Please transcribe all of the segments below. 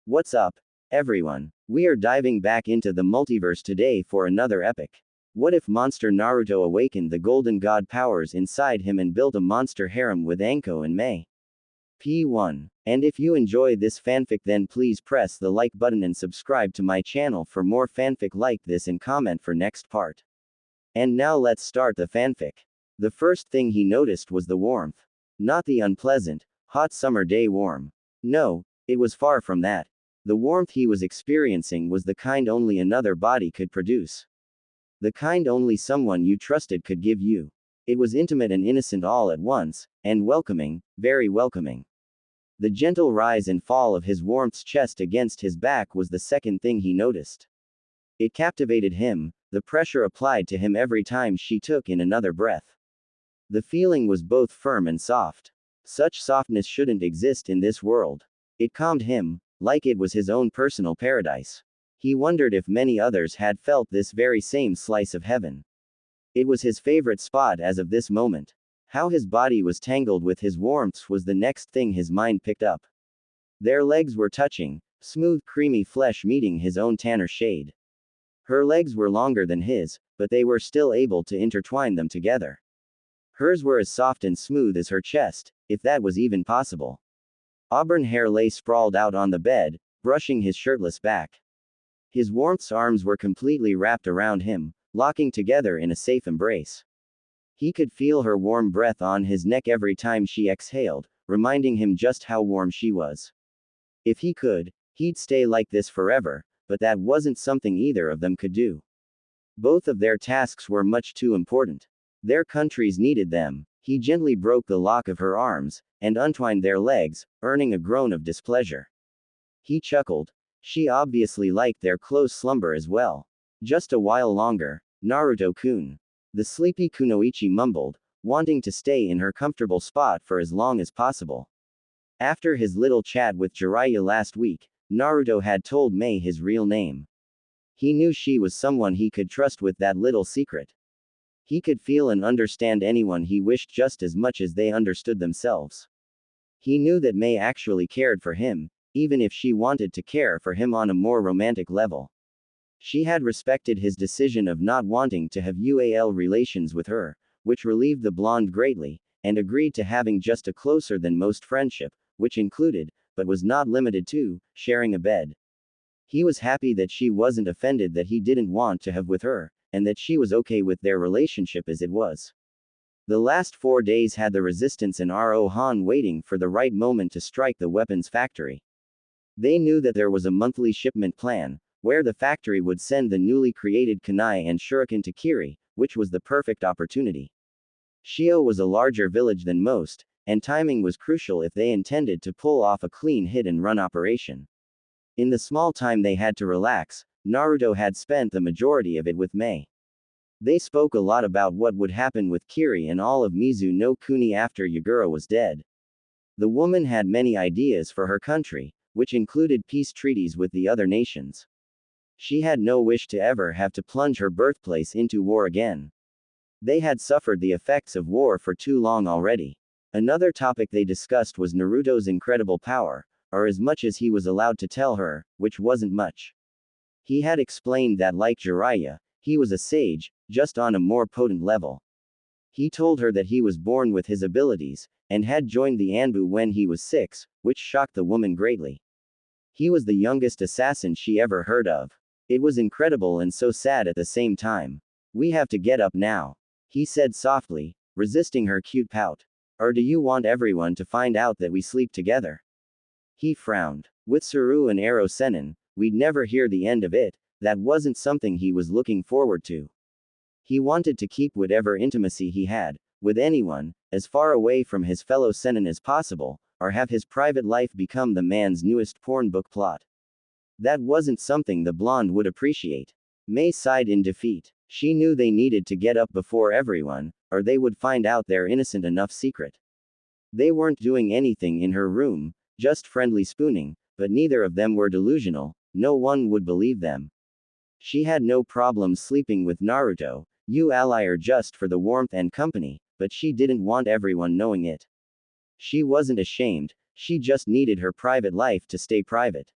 What's up, everyone? We are diving back into the multiverse today for another epic. What if Monster Naruto awakened the golden god powers inside him and built a monster harem with Anko and Mei? P1. And if you enjoy this fanfic, then please press the like button and subscribe to my channel for more fanfic like this and comment for next part. And now let's start the fanfic. The first thing he noticed was the warmth. Not the unpleasant, hot summer day warm. No, it was far from that. The warmth he was experiencing was the kind only another body could produce. The kind only someone you trusted could give you. It was intimate and innocent all at once, and welcoming, very welcoming. The gentle rise and fall of his warmth's chest against his back was the second thing he noticed. It captivated him, the pressure applied to him every time she took in another breath. The feeling was both firm and soft. Such softness shouldn't exist in this world. It calmed him, like it was his own personal paradise. He wondered if many others had felt this very same slice of heaven. It was his favorite spot as of this moment. How his body was tangled with his warmth was the next thing his mind picked up. Their legs were touching, smooth creamy flesh meeting his own tanner shade. Her legs were longer than his, but they were still able to intertwine them together. Hers were as soft and smooth as her chest, if that was even possible. Auburn hair lay sprawled out on the bed, brushing his shirtless back. His warmth's arms were completely wrapped around him, locking together in a safe embrace. He could feel her warm breath on his neck every time she exhaled, reminding him just how warm she was. If he could, he'd stay like this forever, but that wasn't something either of them could do. Both of their tasks were much too important. Their countries needed them. He gently broke the lock of her arms, and untwined their legs, earning a groan of displeasure. He chuckled. She obviously liked their close slumber as well. Just a while longer, Naruto-kun. The sleepy Kunoichi mumbled, wanting to stay in her comfortable spot for as long as possible. After his little chat with Jiraiya last week, Naruto had told Mei his real name. He knew she was someone he could trust with that little secret. He could feel and understand anyone he wished just as much as they understood themselves. He knew that Mei actually cared for him, even if she wanted to care for him on a more romantic level. She had respected his decision of not wanting to have UAL relations with her, which relieved the blonde greatly, and agreed to having just a closer than most friendship, which included, but was not limited to, sharing a bed. He was happy that she wasn't offended that he didn't want to have with her, and that she was okay with their relationship as it was. The last 4 days had the Resistance and Rohan waiting for the right moment to strike the weapons factory. They knew that there was a monthly shipment plan, where the factory would send the newly created kunai and shuriken to Kiri, which was the perfect opportunity. Shio was a larger village than most, and timing was crucial if they intended to pull off a clean hit and run operation. In the small time they had to relax, Naruto had spent the majority of it with Mei. They spoke a lot about what would happen with Kiri and all of Mizu no Kuni after Yagura was dead. The woman had many ideas for her country, which included peace treaties with the other nations. She had no wish to ever have to plunge her birthplace into war again. They had suffered the effects of war for too long already. Another topic they discussed was Naruto's incredible power, or as much as he was allowed to tell her, which wasn't much. He had explained that like Jiraiya, he was a sage, just on a more potent level. He told her that he was born with his abilities, and had joined the Anbu when he was 6, which shocked the woman greatly. He was the youngest assassin she ever heard of. It was incredible and so sad at the same time. We have to get up now, he said softly, resisting her cute pout. Or do you want everyone to find out that we sleep together? He frowned. With Saru and Ero Sennin, we'd never hear the end of it. That wasn't something he was looking forward to. He wanted to keep whatever intimacy he had, with anyone, as far away from his fellow Sennin as possible, or have his private life become the man's newest porn book plot. That wasn't something the blonde would appreciate. Mei sighed in defeat. She knew they needed to get up before everyone, or they would find out their innocent enough secret. They weren't doing anything in her room, just friendly spooning, but neither of them were delusional, no one would believe them. She had no problem sleeping with Naruto, you ally her just for the warmth and company, but she didn't want everyone knowing it. She wasn't ashamed, she just needed her private life to stay private.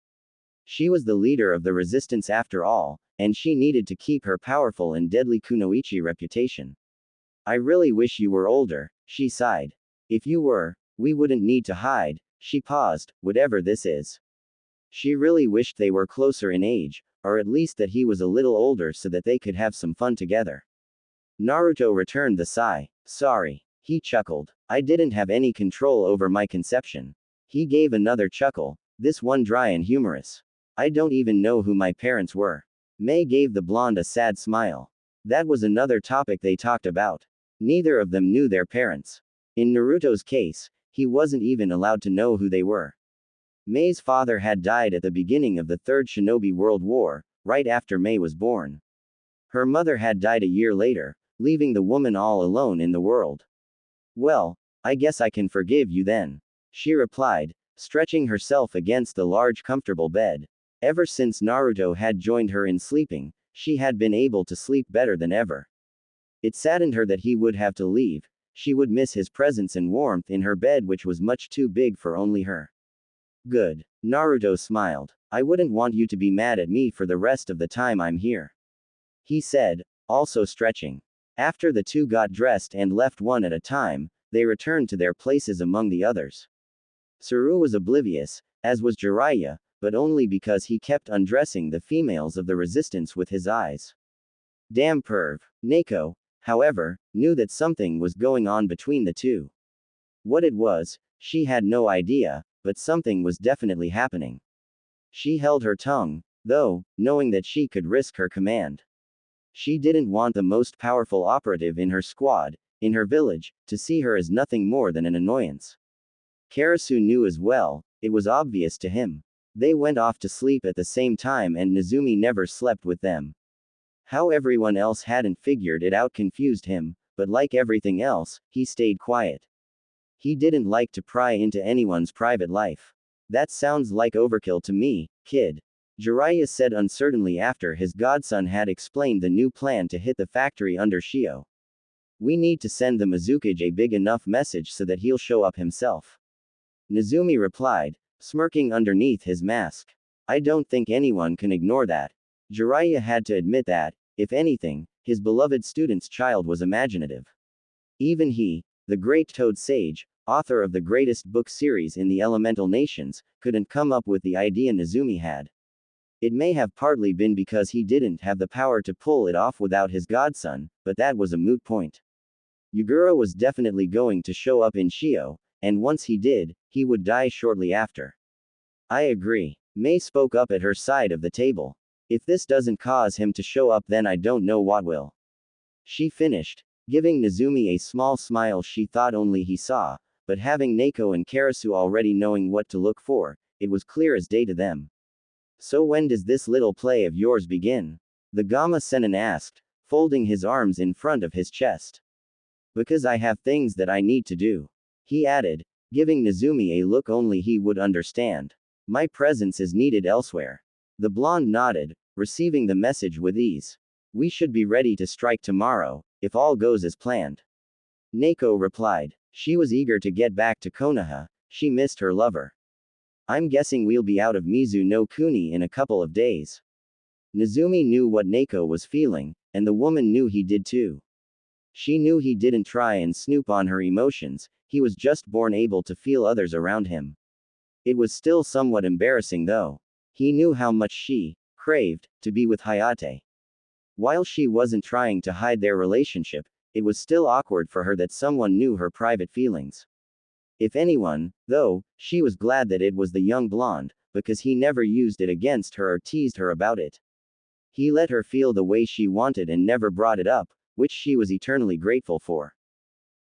She was the leader of the resistance after all, and she needed to keep her powerful and deadly kunoichi reputation. I really wish you were older, she sighed. If you were, we wouldn't need to hide, she paused, whatever this is. She really wished they were closer in age, or at least that he was a little older so that they could have some fun together. Naruto returned the sigh. Sorry. He chuckled. I didn't have any control over my conception. He gave another chuckle, this one dry and humorous. I don't even know who my parents were. May gave the blonde a sad smile. That was another topic they talked about. Neither of them knew their parents. In Naruto's case, he wasn't even allowed to know who they were. May's father had died at the beginning of the Third Shinobi World War, right after May was born. Her mother had died a year later, leaving the woman all alone in the world. Well, I guess I can forgive you then, she replied, stretching herself against the large comfortable bed. Ever since Naruto had joined her in sleeping, she had been able to sleep better than ever. It saddened her that he would have to leave. She would miss his presence and warmth in her bed, which was much too big for only her. Good. Naruto smiled. I wouldn't want you to be mad at me for the rest of the time I'm here, he said, also stretching. After the two got dressed and left one at a time, they returned to their places among the others. Saru was oblivious, as was Jiraiya, but only because he kept undressing the females of the resistance with his eyes. Damn perv. Neko, however, knew that something was going on between the two. What it was, she had no idea, but something was definitely happening. She held her tongue, though, knowing that she could risk her command. She didn't want the most powerful operative in her squad, in her village, to see her as nothing more than an annoyance. Karasu knew as well, it was obvious to him. They went off to sleep at the same time and Nezumi never slept with them. How everyone else hadn't figured it out confused him, but like everything else, he stayed quiet. He didn't like to pry into anyone's private life. That sounds like overkill to me, kid, Jiraiya said uncertainly after his godson had explained the new plan to hit the factory under Shio. We need to send the Mizukage a big enough message so that he'll show up himself. Nezumi replied, smirking underneath his mask. I don't think anyone can ignore that. Jiraiya had to admit that, if anything, his beloved student's child was imaginative. Even he, the great Toad Sage, author of the greatest book series in the Elemental Nations, couldn't come up with the idea Nezumi had. It may have partly been because he didn't have the power to pull it off without his godson, but that was a moot point. Yugura was definitely going to show up in Shio, and once he did, he would die shortly after. I agree. May spoke up at her side of the table. If this doesn't cause him to show up, then I don't know what will. She finished, giving Nezumi a small smile she thought only he saw, but having Neko and Karasu already knowing what to look for, it was clear as day to them. So when does this little play of yours begin? The Gamma Sennin asked, folding his arms in front of his chest. Because I have things that I need to do, he added, giving Nezumi a look only he would understand. My presence is needed elsewhere. The blonde nodded, receiving the message with ease. We should be ready to strike tomorrow, if all goes as planned. Neko replied. She was eager to get back to Konoha, she missed her lover. I'm guessing we'll be out of Mizu no Kuni in a couple of days. Nezumi knew what Neko was feeling, and the woman knew he did too. She knew he didn't try and snoop on her emotions, he was just born able to feel others around him. It was still somewhat embarrassing though. He knew how much she craved to be with Hayate. While she wasn't trying to hide their relationship, it was still awkward for her that someone knew her private feelings. If anyone, though, she was glad that it was the young blonde, because he never used it against her or teased her about it. He let her feel the way she wanted and never brought it up, which she was eternally grateful for.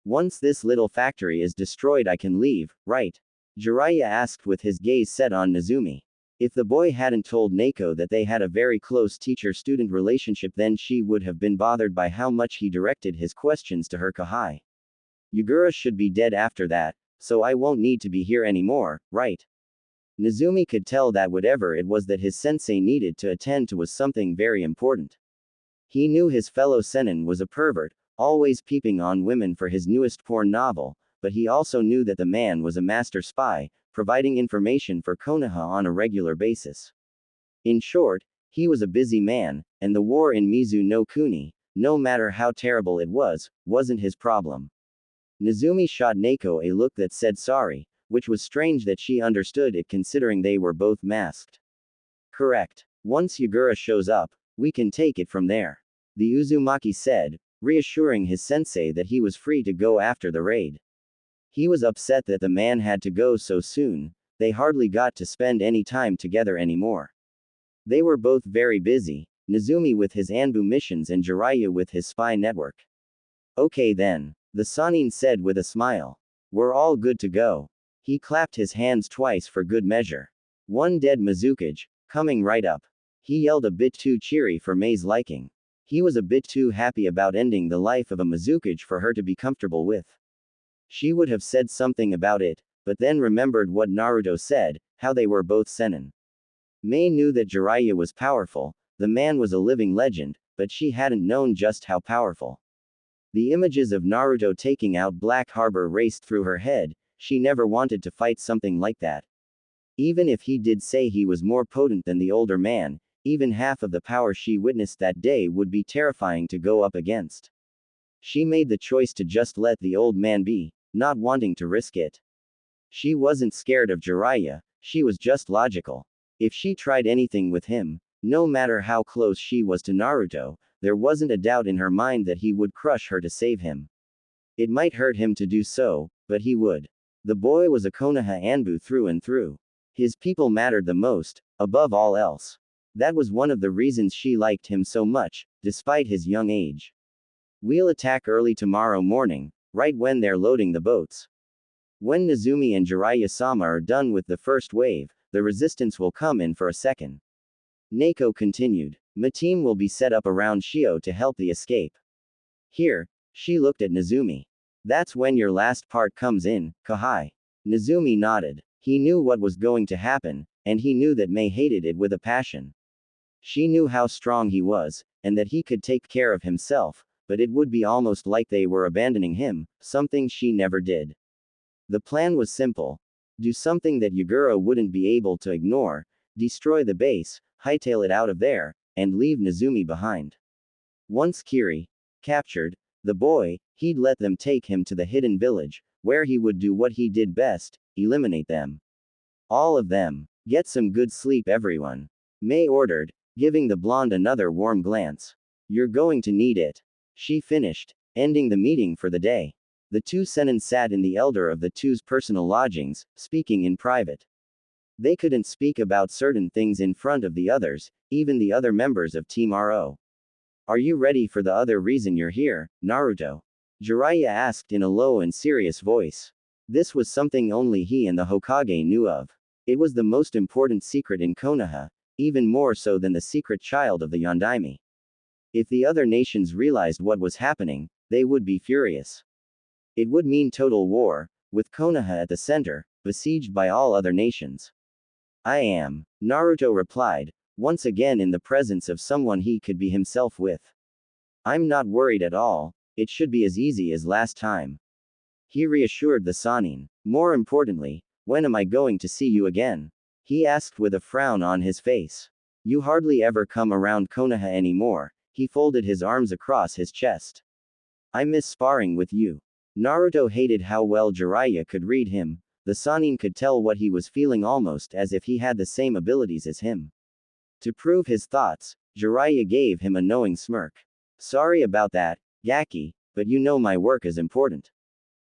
Once this little factory is destroyed, I can leave, right? Jiraiya asked with his gaze set on Nezumi. If the boy hadn't told Neko that they had a very close teacher-student relationship, then she would have been bothered by how much he directed his questions to her Kahai. Yugura should be dead after that, so I won't need to be here anymore, right? Nezumi could tell that whatever it was that his sensei needed to attend to was something very important. He knew his fellow Sennin was a pervert, always peeping on women for his newest porn novel, but he also knew that the man was a master spy, providing information for Konoha on a regular basis. In short, he was a busy man, and the war in Mizu no Kuni, no matter how terrible it was, wasn't his problem. Nezumi shot Naoko a look that said sorry, which was strange that she understood it considering they were both masked. Correct. Once Yagura shows up, we can take it from there. The Uzumaki said, reassuring his sensei that he was free to go after the raid. He was upset that the man had to go so soon, they hardly got to spend any time together anymore. They were both very busy, Nezumi with his Anbu missions and Jiraiya with his spy network. Okay then, the Sannin said with a smile. We're all good to go. He clapped his hands twice for good measure. One dead Mizukage, coming right up. He yelled a bit too cheery for Mei's liking. He was a bit too happy about ending the life of a Mizukage for her to be comfortable with. She would have said something about it, but then remembered what Naruto said, how they were both senin. Mei knew that Jiraiya was powerful, the man was a living legend, but she hadn't known just how powerful. The images of Naruto taking out Black Harbor raced through her head, she never wanted to fight something like that. Even if he did say he was more potent than the older man, even half of the power she witnessed that day would be terrifying to go up against. She made the choice to just let the old man be, not wanting to risk it. She wasn't scared of Jiraiya, she was just logical. If she tried anything with him, no matter how close she was to Naruto, there wasn't a doubt in her mind that he would crush her to save him. It might hurt him to do so, but he would. The boy was a Konoha Anbu through and through. His people mattered the most, above all else. That was one of the reasons she liked him so much, despite his young age. We'll attack early tomorrow morning, right when they're loading the boats. When Nezumi and Jiraiya-sama are done with the first wave, the resistance will come in for a second. Naoko continued. My team will be set up around Shio to help the escape. Here, she looked at Nezumi. That's when your last part comes in, Kahai. Nezumi nodded. He knew what was going to happen, and he knew that Mei hated it with a passion. She knew how strong he was, and that he could take care of himself, but it would be almost like they were abandoning him, something she never did. The plan was simple. Do something that Yagura wouldn't be able to ignore, destroy the base, hightail it out of there, and leave Nezumi behind. Once Kiri captured the boy, he'd let them take him to the hidden village, where he would do what he did best, eliminate them. All of them. Get some good sleep everyone. Mei ordered, giving the blonde another warm glance. You're going to need it. She finished, ending the meeting for the day. The two senin sat in the elder of the two's personal lodgings, speaking in private. They couldn't speak about certain things in front of the others, even the other members of Team RO. Are you ready for the other reason you're here, Naruto? Jiraiya asked in a low and serious voice. This was something only he and the Hokage knew of. It was the most important secret in Konoha, even more so than the secret child of the Yondaime. If the other nations realized what was happening, they would be furious. It would mean total war, with Konoha at the center, besieged by all other nations. I am, Naruto replied, once again in the presence of someone he could be himself with. I'm not worried at all, it should be as easy as last time. He reassured the Sannin. More importantly, when am I going to see you again? He asked with a frown on his face. You hardly ever come around Konoha anymore, he folded his arms across his chest. I miss sparring with you. Naruto hated how well Jiraiya could read him. The Sannin could tell what he was feeling almost as if he had the same abilities as him. To prove his thoughts, Jiraiya gave him a knowing smirk. Sorry about that, Gaki, but you know my work is important.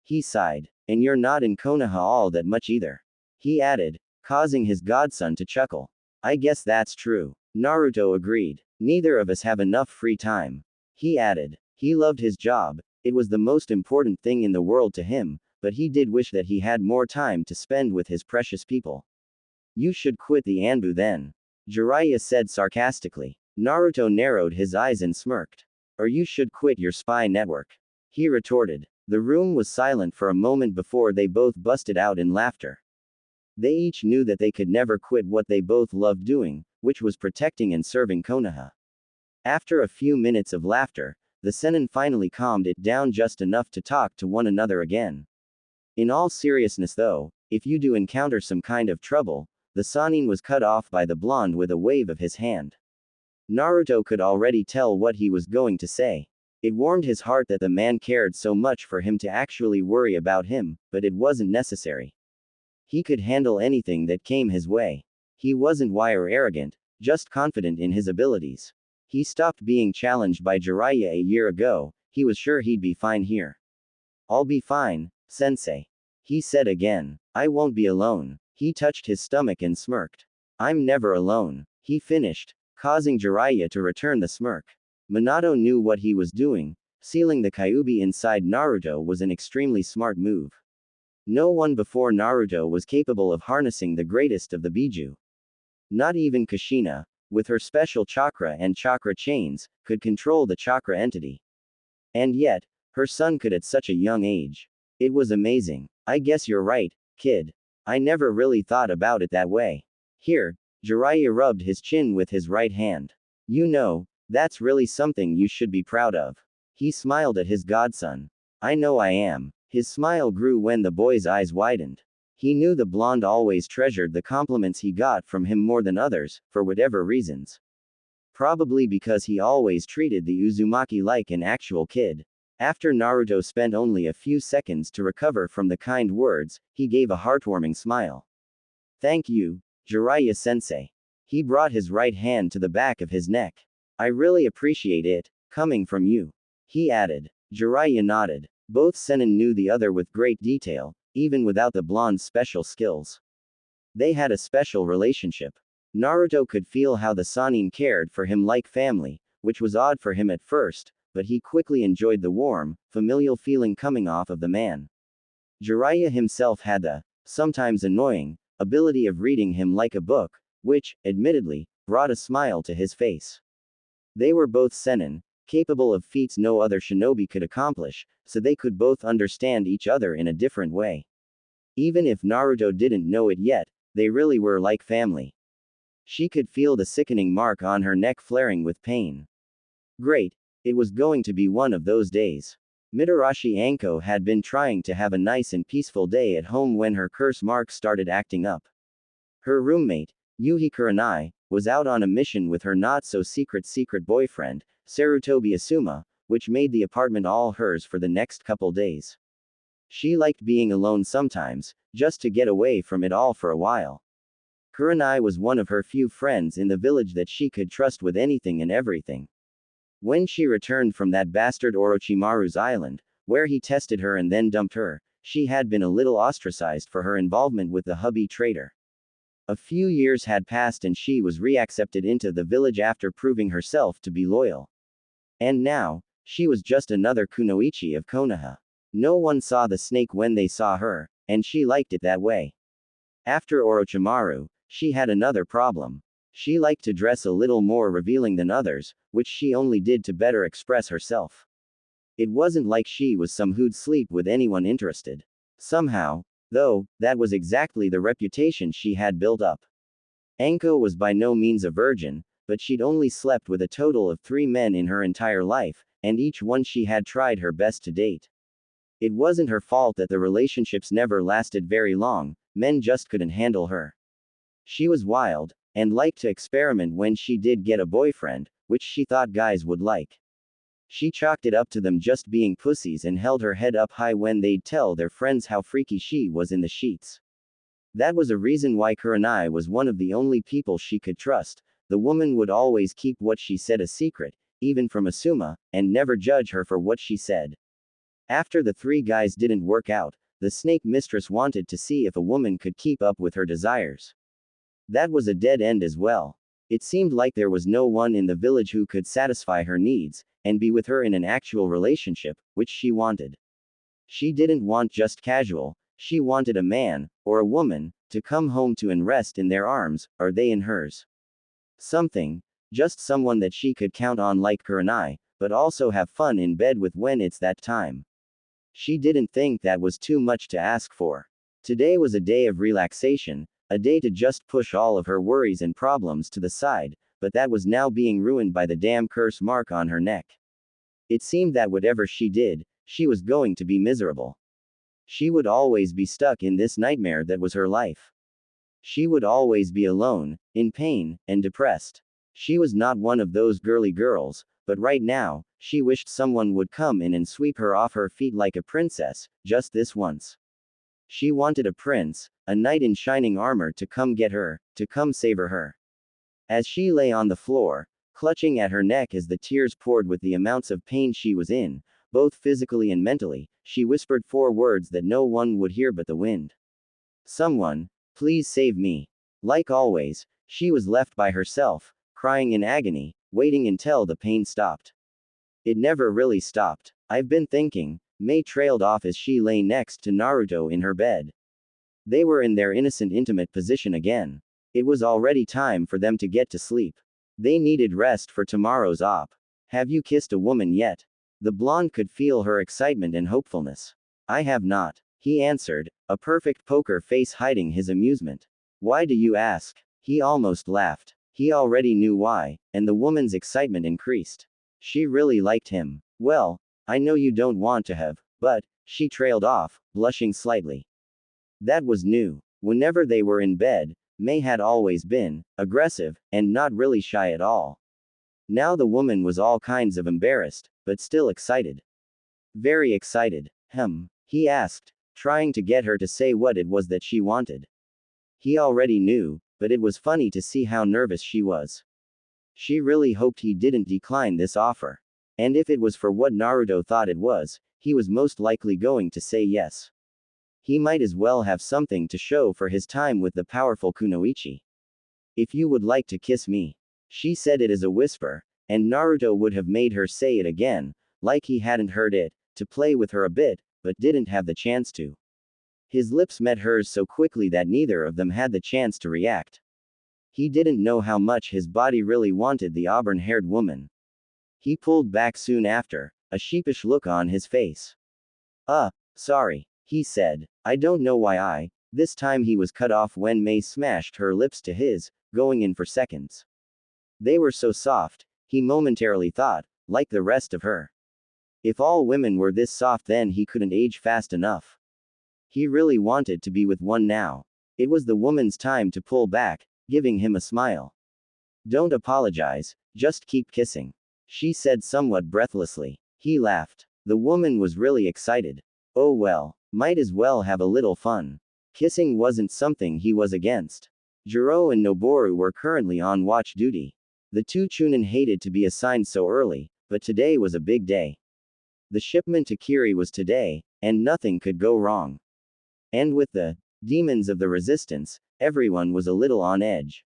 He sighed. And you're not in Konoha all that much either. He added, causing his godson to chuckle. I guess that's true. Naruto agreed. Neither of us have enough free time. He added. He loved his job, it was the most important thing in the world to him, but he did wish that he had more time to spend with his precious people. You should quit the Anbu then. Jiraiya said sarcastically. Naruto narrowed his eyes and smirked. Or you should quit your spy network. He retorted. The room was silent for a moment before they both busted out in laughter. They each knew that they could never quit what they both loved doing, which was protecting and serving Konoha. After a few minutes of laughter, the Sennin finally calmed it down just enough to talk to one another again. In all seriousness though, if you do encounter some kind of trouble, the Sannin was cut off by the blonde with a wave of his hand. Naruto could already tell what he was going to say. It warmed his heart that the man cared so much for him to actually worry about him, but it wasn't necessary. He could handle anything that came his way. He wasn't why or arrogant, just confident in his abilities. He stopped being challenged by Jiraiya a year ago, he was sure he'd be fine here. I'll be fine, sensei. He said again. I won't be alone. He touched his stomach and smirked. I'm never alone. He finished, causing Jiraiya to return the smirk. Minato knew what he was doing. Sealing the Kyuubi inside Naruto was an extremely smart move. No one before Naruto was capable of harnessing the greatest of the Biju. Not even Kushina, with her special chakra and chakra chains, could control the chakra entity. And yet, her son could at such a young age. It was amazing. I guess you're right, kid. I never really thought about it that way. Here, Jiraiya rubbed his chin with his right hand. You know, that's really something you should be proud of. He smiled at his godson. I know I am. His smile grew when the boy's eyes widened. He knew the blonde always treasured the compliments he got from him more than others, for whatever reasons. Probably because he always treated the Uzumaki like an actual kid. After Naruto spent only a few seconds to recover from the kind words, he gave a heartwarming smile. Thank you, Jiraiya-sensei. He brought his right hand to the back of his neck. I really appreciate it, coming from you. He added. Jiraiya nodded. Both Sennin knew the other with great detail, even without the blonde's special skills. They had a special relationship. Naruto could feel how the Sannin cared for him like family, which was odd for him at first, but he quickly enjoyed the warm, familial feeling coming off of the man. Jiraiya himself had the, sometimes annoying, ability of reading him like a book, which, admittedly, brought a smile to his face. They were both Sennin, capable of feats no other shinobi could accomplish, so they could both understand each other in a different way. Even if Naruto didn't know it yet, they really were like family. She could feel the sickening mark on her neck flaring with pain. Great. It was going to be one of those days. Mitarashi Anko had been trying to have a nice and peaceful day at home when her curse mark started acting up. Her roommate, Yuhi Kurenai, was out on a mission with her not-so-secret boyfriend, Sarutobi Asuma, which made the apartment all hers for the next couple days. She liked being alone sometimes, just to get away from it all for a while. Kurenai was one of her few friends in the village that she could trust with anything and everything. When she returned from that bastard Orochimaru's island, where he tested her and then dumped her, she had been a little ostracized for her involvement with the hubby traitor. A few years had passed and she was reaccepted into the village after proving herself to be loyal. And now, she was just another kunoichi of Konoha. No one saw the snake when they saw her, and she liked it that way. After Orochimaru, she had another problem. She liked to dress a little more revealing than others, which she only did to better express herself. It wasn't like she was some who'd sleep with anyone interested. Somehow, though, that was exactly the reputation she had built up. Anko was by no means a virgin, but she'd only slept with a total of 3 men in her entire life, and each one she had tried her best to date. It wasn't her fault that the relationships never lasted very long, men just couldn't handle her. She was wild, and liked to experiment when she did get a boyfriend, which she thought guys would like. She chalked it up to them just being pussies and held her head up high when they'd tell their friends how freaky she was in the sheets. That was a reason why Kurenai was one of the only people she could trust. The woman would always keep what she said a secret, even from Asuma, and never judge her for what she said. After the 3 guys didn't work out, the snake mistress wanted to see if a woman could keep up with her desires. That was a dead end as well. It seemed like there was no one in the village who could satisfy her needs, and be with her in an actual relationship, which she wanted. She didn't want just casual, she wanted a man, or a woman, to come home to and rest in their arms, or they in hers. Just someone that she could count on like Kurenai, but also have fun in bed with when it's that time. She didn't think that was too much to ask for. Today was a day of relaxation, a day to just push all of her worries and problems to the side, but that was now being ruined by the damn curse mark on her neck. It seemed that whatever she did, she was going to be miserable. She would always be stuck in this nightmare that was her life. She would always be alone, in pain, and depressed. She was not one of those girly girls, but right now, she wished someone would come in and sweep her off her feet like a princess, just this once. She wanted a prince, a knight in shining armor to come get her, to come savor her. As she lay on the floor, clutching at her neck as the tears poured with the amounts of pain she was in, both physically and mentally, she whispered 4 words that no one would hear but the wind. Someone, please save me. Like always, she was left by herself, crying in agony, waiting until the pain stopped. It never really stopped. I've been thinking, May trailed off as she lay next to Naruto in her bed. They were in their innocent intimate position again. It was already time for them to get to sleep. They needed rest for tomorrow's op. Have you kissed a woman yet? The blonde could feel her excitement and hopefulness. I have not, he answered, a perfect poker face hiding his amusement. Why do you ask? He almost laughed. He already knew why, and the woman's excitement increased. She really liked him. Well, I know you don't want to have, but, she trailed off, blushing slightly. That was new. Whenever they were in bed, May had always been aggressive, and not really shy at all. Now the woman was all kinds of embarrassed, but still excited. Very excited. He asked, trying to get her to say what it was that she wanted. He already knew, but it was funny to see how nervous she was. She really hoped he didn't decline this offer. And if it was for what Naruto thought it was, he was most likely going to say yes. He might as well have something to show for his time with the powerful Kunoichi. If you would like to kiss me. She said it as a whisper, and Naruto would have made her say it again, like he hadn't heard it, to play with her a bit, but didn't have the chance to. His lips met hers so quickly that neither of them had the chance to react. He didn't know how much his body really wanted the auburn-haired woman. He pulled back soon after, a sheepish look on his face. Sorry, he said. I don't know why this time he was cut off when May smashed her lips to his, going in for seconds. They were so soft, he momentarily thought, like the rest of her. If all women were this soft then he couldn't age fast enough. He really wanted to be with one now. It was the woman's time to pull back, giving him a smile. Don't apologize, just keep kissing. She said somewhat breathlessly. He laughed. The woman was really excited. Oh well, might as well have a little fun. Kissing wasn't something he was against. Jiro and Noboru were currently on watch duty. The two Chunin hated to be assigned so early, but today was a big day. The shipment to Kiri was today, and nothing could go wrong. And with the demons of the resistance, everyone was a little on edge.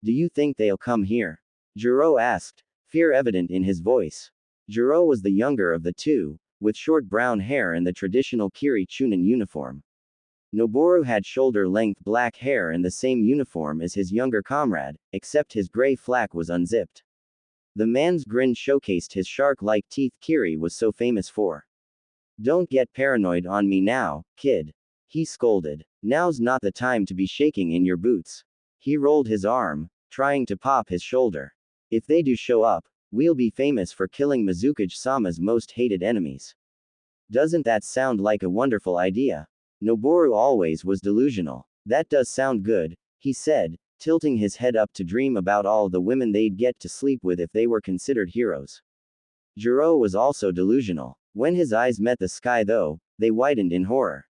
Do you think they'll come here? Jiro asked, fear evident in his voice. Jiro was the younger of the two, with short brown hair and the traditional Kiri Chunin uniform. Noboru had shoulder-length black hair and the same uniform as his younger comrade, except his gray flack was unzipped. The man's grin showcased his shark-like teeth Kiri was so famous for. Don't get paranoid on me now, kid. He scolded. Now's not the time to be shaking in your boots. He rolled his arm, trying to pop his shoulder. If they do show up, we'll be famous for killing Mizukage-sama's most hated enemies. Doesn't that sound like a wonderful idea? Noboru always was delusional. That does sound good, he said, tilting his head up to dream about all the women they'd get to sleep with if they were considered heroes. Jiro was also delusional. When his eyes met the sky though, they widened in horror.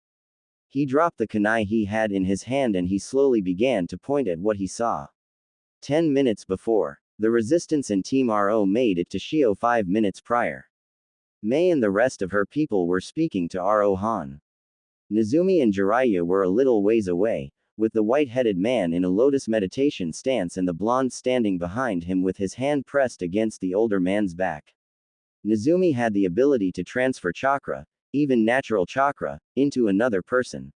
He dropped the kunai he had in his hand and he slowly began to point at what he saw. 10 minutes before, the Resistance and Team RO made it to Shio 5 minutes prior. May and the rest of her people were speaking to RO Han. Nezumi and Jiraiya were a little ways away, with the white-headed man in a lotus meditation stance and the blonde standing behind him with his hand pressed against the older man's back. Nezumi had the ability to transfer chakra, even natural chakra, into another person.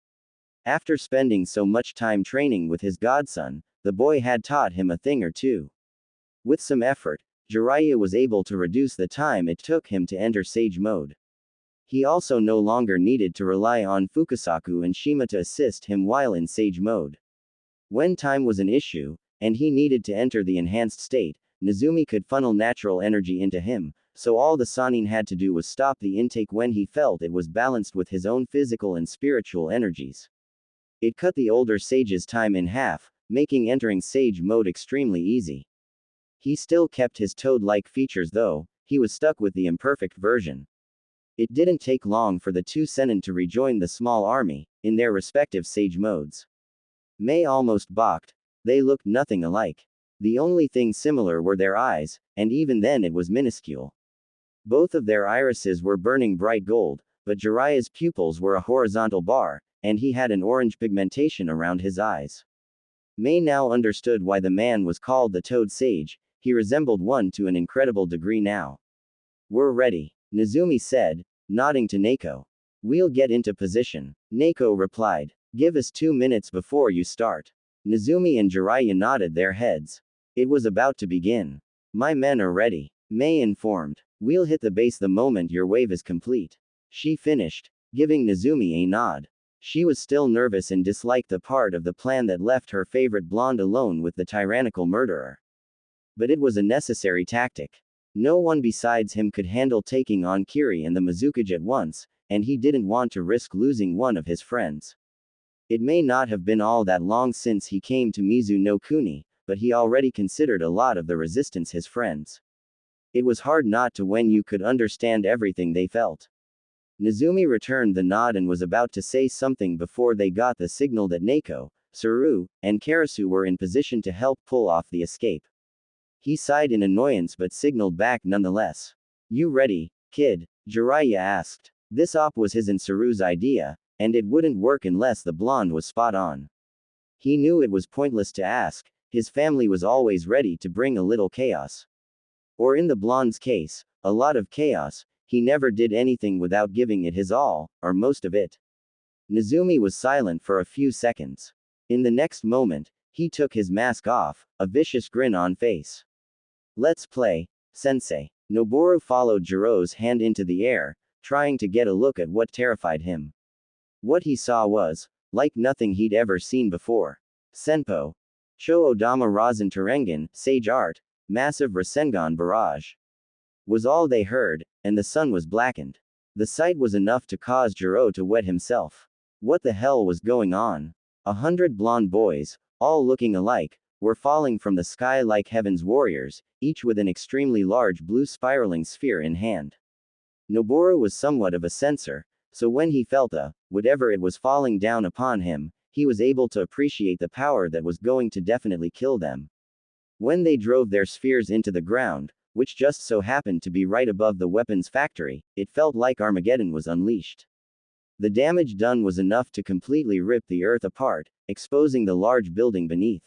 After spending so much time training with his godson, the boy had taught him a thing or two. With some effort, Jiraiya was able to reduce the time it took him to enter Sage mode. He also no longer needed to rely on Fukasaku and Shima to assist him while in Sage mode. When time was an issue, and he needed to enter the enhanced state, Nezumi could funnel natural energy into him, so all the Sannin had to do was stop the intake when he felt it was balanced with his own physical and spiritual energies. It cut the older sage's time in half, making entering sage mode extremely easy. He still kept his toad-like features though, he was stuck with the imperfect version. It didn't take long for the two Senin to rejoin the small army, in their respective sage modes. Mei almost balked. They looked nothing alike. The only thing similar were their eyes, and even then it was minuscule. Both of their irises were burning bright gold, but Jiraiya's pupils were a horizontal bar, and he had an orange pigmentation around his eyes. Mei now understood why the man was called the Toad Sage, he resembled one to an incredible degree now. We're ready, Nezumi said, nodding to Naoko. We'll get into position. Naoko replied. Give us 2 minutes before you start. Nezumi and Jiraiya nodded their heads. It was about to begin. My men are ready, Mei informed. We'll hit the base the moment your wave is complete. She finished, giving Nezumi a nod. She was still nervous and disliked the part of the plan that left her favorite blonde alone with the tyrannical murderer. But it was a necessary tactic. No one besides him could handle taking on Kiri and the Mizukage at once, and he didn't want to risk losing one of his friends. It may not have been all that long since he came to Mizu no Kuni, but he already considered a lot of the resistance his friends. It was hard not to when you could understand everything they felt. Nezumi returned the nod and was about to say something before they got the signal that Naoko, Saru, and Karasu were in position to help pull off the escape. He sighed in annoyance but signaled back nonetheless. You ready, kid? Jiraiya asked. This op was his and Saru's idea, and it wouldn't work unless the blonde was spot on. He knew it was pointless to ask, his family was always ready to bring a little chaos. Or in the blonde's case, a lot of chaos. He never did anything without giving it his all, or most of it. Nezumi was silent for a few seconds. In the next moment, he took his mask off, a vicious grin on face. Let's play, sensei. Noboru followed Jiro's hand into the air, trying to get a look at what terrified him. What he saw was, like nothing he'd ever seen before. Senpo. Cho Odama Rasen Terengen, Sage Art, Massive Rasengan Barrage. Was all they heard, and the sun was blackened. The sight was enough to cause Jiro to wet himself. What the hell was going on? 100 blonde boys, all looking alike, were falling from the sky like heaven's warriors, each with an extremely large blue spiraling sphere in hand. Noboru was somewhat of a sensor, so when he felt whatever it was falling down upon him, he was able to appreciate the power that was going to definitely kill them. When they drove their spheres into the ground, which just so happened to be right above the weapons factory, it felt like Armageddon was unleashed. The damage done was enough to completely rip the earth apart, exposing the large building beneath.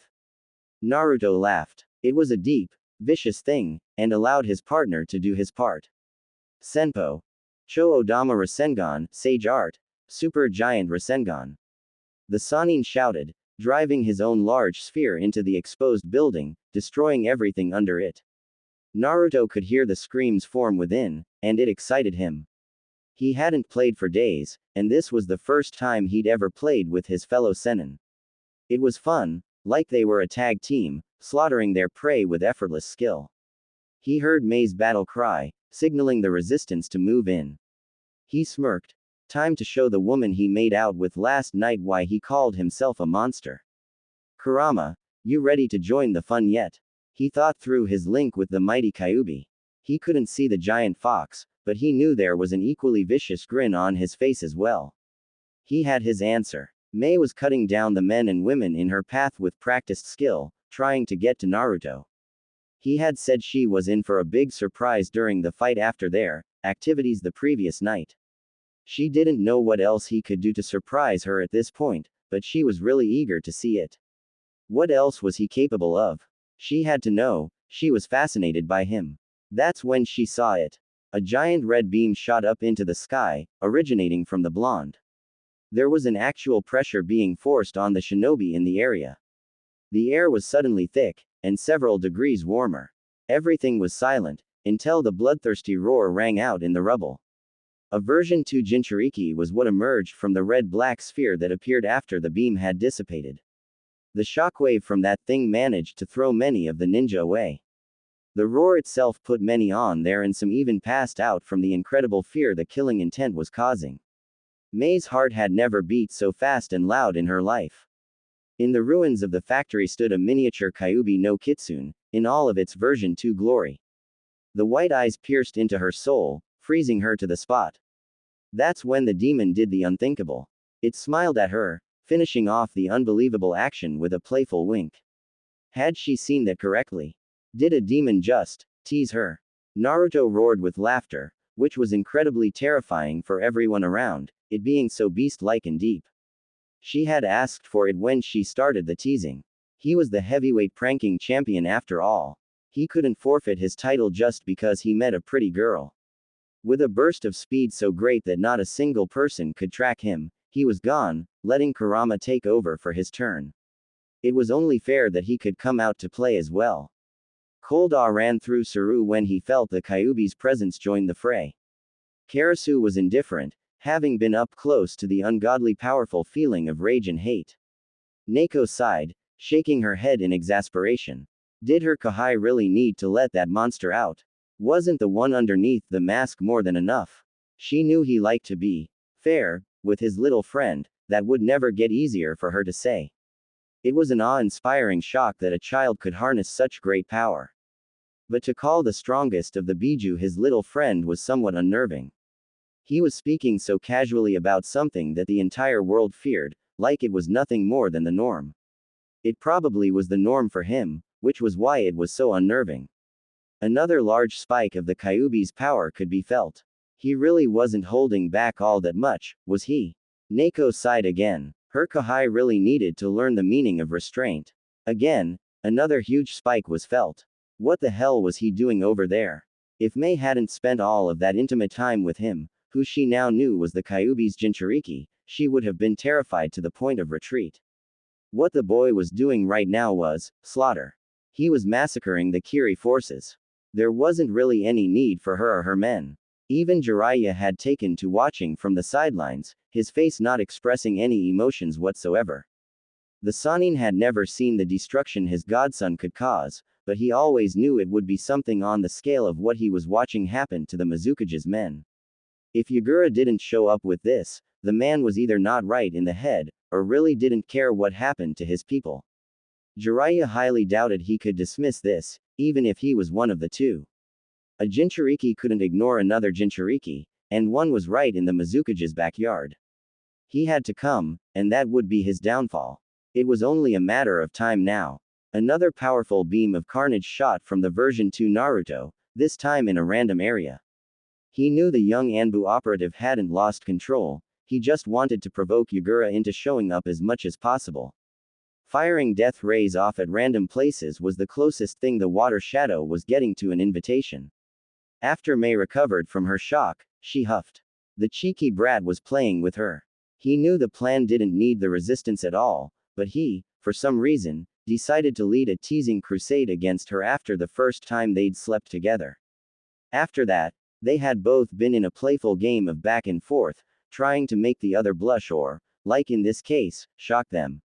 Naruto laughed. It was a deep, vicious thing, and allowed his partner to do his part. Senpo. Cho Odama Rasengan, Sage Art, Super Giant Rasengan. The Sannin shouted, driving his own large sphere into the exposed building, destroying everything under it. Naruto could hear the screams form within, and it excited him. He hadn't played for days, and this was the first time he'd ever played with his fellow Senin. It was fun, like they were a tag team, slaughtering their prey with effortless skill. He heard Mei's battle cry, signaling the resistance to move in. He smirked. Time to show the woman he made out with last night why he called himself a monster. Kurama, you ready to join the fun yet? He thought through his link with the mighty Kyuubi. He couldn't see the giant fox, but he knew there was an equally vicious grin on his face as well. He had his answer. Mei was cutting down the men and women in her path with practiced skill, trying to get to Naruto. He had said she was in for a big surprise during the fight after their activities the previous night. She didn't know what else he could do to surprise her at this point, but she was really eager to see it. What else was he capable of? She had to know. She was fascinated by him. That's when she saw it. A giant red beam shot up into the sky, originating from the blonde. There was an actual pressure being forced on the shinobi in the area. The air was suddenly thick, and several degrees warmer. Everything was silent, until the bloodthirsty roar rang out in the rubble. A version 2 Jinchuriki was what emerged from the red-black sphere that appeared after the beam had dissipated. The shockwave from that thing managed to throw many of the ninja away. The roar itself put many on there and some even passed out from the incredible fear the killing intent was causing. Mei's heart had never beat so fast and loud in her life. In the ruins of the factory stood a miniature Kyuubi no Kitsune, in all of its version 2 glory. The white eyes pierced into her soul, freezing her to the spot. That's when the demon did the unthinkable. It smiled at her, finishing off the unbelievable action with a playful wink. Had she seen that correctly? Did a demon just tease her? Naruto roared with laughter, which was incredibly terrifying for everyone around, it being so beast-like and deep. She had asked for it when she started the teasing. He was the heavyweight pranking champion after all. He couldn't forfeit his title just because he met a pretty girl. With a burst of speed so great that not a single person could track him, he was gone, letting Kurama take over for his turn. It was only fair that he could come out to play as well. Cold awe ran through Saru when he felt the Kyuubi's presence join the fray. Karasu was indifferent, having been up close to the ungodly powerful feeling of rage and hate. Neko sighed, shaking her head in exasperation. Did her Kahai really need to let that monster out? Wasn't the one underneath the mask more than enough? She knew he liked to be fair with his little friend, that would never get easier for her to say. It was an awe-inspiring shock that a child could harness such great power. But to call the strongest of the Biju his little friend was somewhat unnerving. He was speaking so casually about something that the entire world feared, like it was nothing more than the norm. It probably was the norm for him, which was why it was so unnerving. Another large spike of the Kyuubi's power could be felt. He really wasn't holding back all that much, was he? Neko sighed again. Her Kahai really needed to learn the meaning of restraint. Again, another huge spike was felt. What the hell was he doing over there? If Mei hadn't spent all of that intimate time with him, who she now knew was the Kyuubi's Jinchuriki, she would have been terrified to the point of retreat. What the boy was doing right now was slaughter. He was massacring the Kiri forces. There wasn't really any need for her or her men. Even Jiraiya had taken to watching from the sidelines, his face not expressing any emotions whatsoever. The Sannin had never seen the destruction his godson could cause, but he always knew it would be something on the scale of what he was watching happen to the Mizukage's men. If Yagura didn't show up with this, the man was either not right in the head, or really didn't care what happened to his people. Jiraiya highly doubted he could dismiss this, even if he was one of the two. A Jinchuriki couldn't ignore another Jinchuriki, and one was right in the Mizukage's backyard. He had to come, and that would be his downfall. It was only a matter of time now. Another powerful beam of carnage shot from the version 2 Naruto, this time in a random area. He knew the young Anbu operative hadn't lost control, he just wanted to provoke Yagura into showing up as much as possible. Firing death rays off at random places was the closest thing the water shadow was getting to an invitation. After Mei recovered from her shock, she huffed. The cheeky brat was playing with her. He knew the plan didn't need the resistance at all, but he, for some reason, decided to lead a teasing crusade against her after the first time they'd slept together. After that, they had both been in a playful game of back and forth, trying to make the other blush or, like in this case, shock them.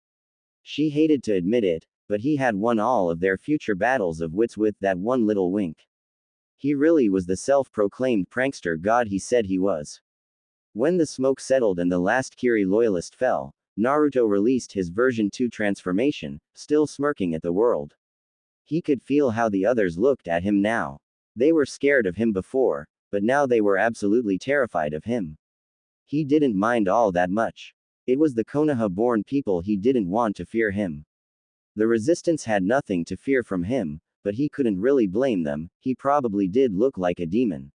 She hated to admit it, but he had won all of their future battles of wits with that one little wink. He really was the self-proclaimed prankster god he said he was. When the smoke settled and the last Kiri loyalist fell, Naruto released his version 2 transformation, still smirking at the world. He could feel how the others looked at him now. They were scared of him before, but now they were absolutely terrified of him. He didn't mind all that much. It was the Konoha-born people he didn't want to fear him. The resistance had nothing to fear from him, but he couldn't really blame them, he probably did look like a demon.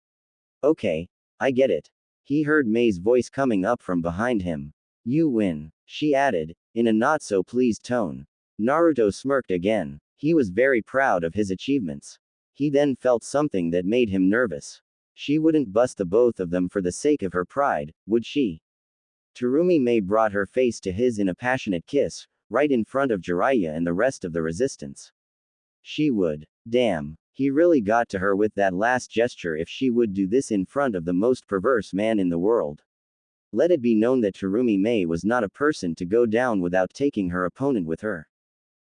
Okay, I get it. He heard Mei's voice coming up from behind him. You win, she added, in a not-so-pleased tone. Naruto smirked again. He was very proud of his achievements. He then felt something that made him nervous. She wouldn't bust the both of them for the sake of her pride, would she? Terumi Mei brought her face to his in a passionate kiss, right in front of Jiraiya and the rest of the resistance. She would. Damn, he really got to her with that last gesture if she would do this in front of the most perverse man in the world. Let it be known that Terumi Mei was not a person to go down without taking her opponent with her.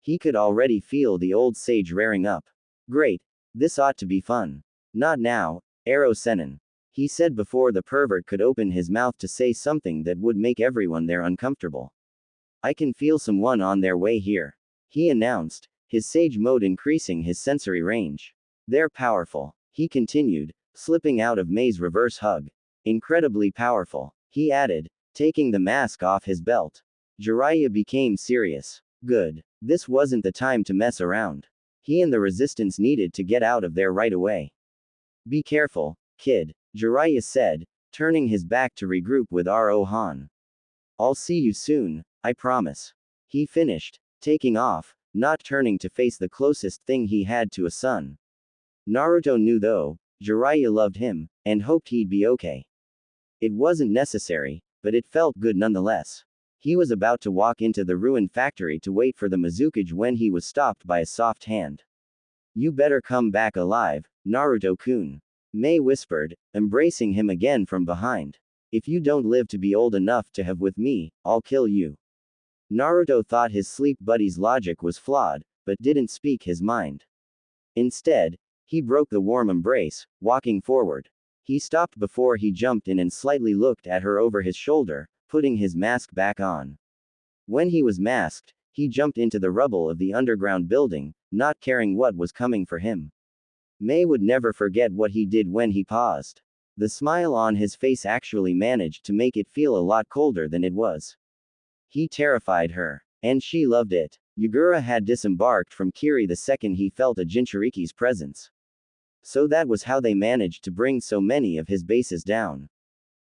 He could already feel the old sage raring up. Great. This ought to be fun. Not now, Ero Sennin. he said before the pervert could open his mouth to say something that would make everyone there uncomfortable. I can feel someone on their way here, he announced, his sage mode increasing his sensory range. They're powerful, he continued, slipping out of May's reverse hug. Incredibly powerful, he added, taking the mask off his belt. Jiraiya became serious. Good. This wasn't the time to mess around. He and the resistance needed to get out of there right away. Be careful, kid, Jiraiya said, turning his back to regroup with Rohan. I'll see you soon, I promise. He finished, taking off, not turning to face the closest thing he had to a son. Naruto knew though, Jiraiya loved him, and hoped he'd be okay. It wasn't necessary, but it felt good nonetheless. He was about to walk into the ruined factory to wait for the Mizukage when he was stopped by a soft hand. You better come back alive, Naruto-kun. May whispered, embracing him again from behind. If you don't live to be old enough to have with me, I'll kill you. Naruto thought his sleep buddy's logic was flawed, but didn't speak his mind. Instead, he broke the warm embrace, walking forward. He stopped before he jumped in and slightly looked at her over his shoulder, putting his mask back on. When he was masked, he jumped into the rubble of the underground building, not caring what was coming for him. May would never forget what he did when he paused. The smile on his face actually managed to make it feel a lot colder than it was. He terrified her. And she loved it. Yugura had disembarked from Kiri the second he felt a Jinchuriki's presence. So that was how they managed to bring so many of his bases down.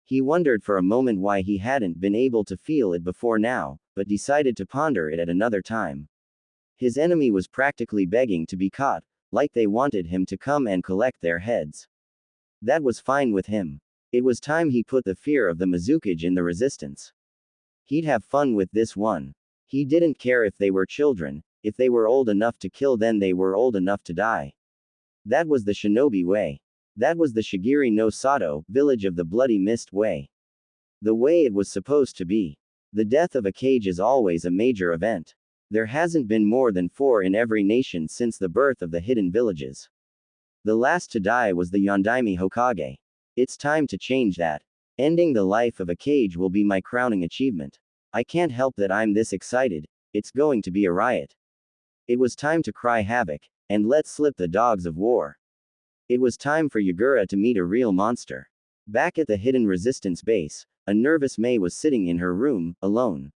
He wondered for a moment why he hadn't been able to feel it before now, but decided to ponder it at another time. His enemy was practically begging to be caught, like they wanted him to come and collect their heads. That was fine with him. It was time he put the fear of the Mizukage in the resistance. He'd have fun with this one. He didn't care if they were children, if they were old enough to kill then they were old enough to die. That was the shinobi way. That was the Shigiri no Sato, village of the bloody mist way. The way it was supposed to be. The death of a kage is always a major event. There hasn't been more than 4 in every nation since the birth of the hidden villages. The last to die was the Yondaime Hokage. It's time to change that. Ending the life of a kage will be my crowning achievement. I can't help that I'm this excited, it's going to be a riot. It was time to cry havoc, and let slip the dogs of war. It was time for Yugura to meet a real monster. Back at the hidden resistance base, a nervous May was sitting in her room, alone.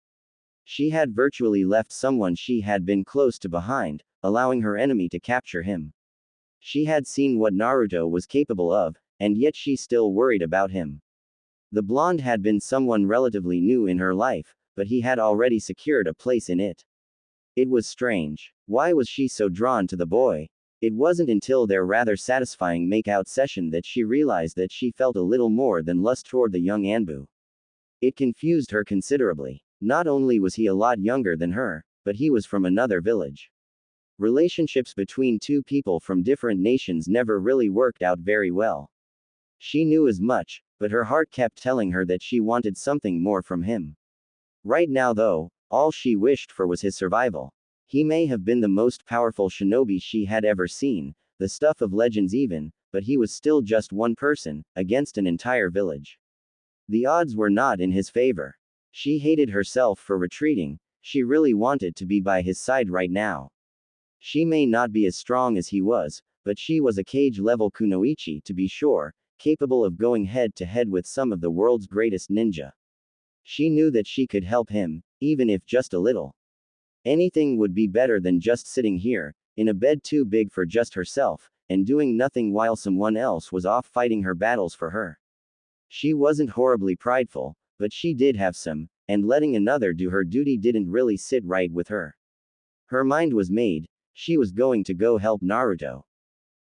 She had virtually left someone she had been close to behind, allowing her enemy to capture him. She had seen what Naruto was capable of, and yet she still worried about him. The blonde had been someone relatively new in her life, but he had already secured a place in it. It was strange. Why was she so drawn to the boy? It wasn't until their rather satisfying make-out session that she realized that she felt a little more than lust toward the young Anbu. It confused her considerably. Not only was he a lot younger than her, but he was from another village. Relationships between two people from different nations never really worked out very well. She knew as much, but her heart kept telling her that she wanted something more from him. Right now though, all she wished for was his survival. He may have been the most powerful shinobi she had ever seen, the stuff of legends even, but he was still just one person, against an entire village. The odds were not in his favor. She hated herself for retreating, she really wanted to be by his side right now. She may not be as strong as he was, but she was a kage-level kunoichi to be sure, capable of going head-to-head with some of the world's greatest ninja. She knew that she could help him, even if just a little. Anything would be better than just sitting here, in a bed too big for just herself, and doing nothing while someone else was off fighting her battles for her. She wasn't horribly prideful, but she did have some, and letting another do her duty didn't really sit right with her. Her mind was made, she was going to go help Naruto.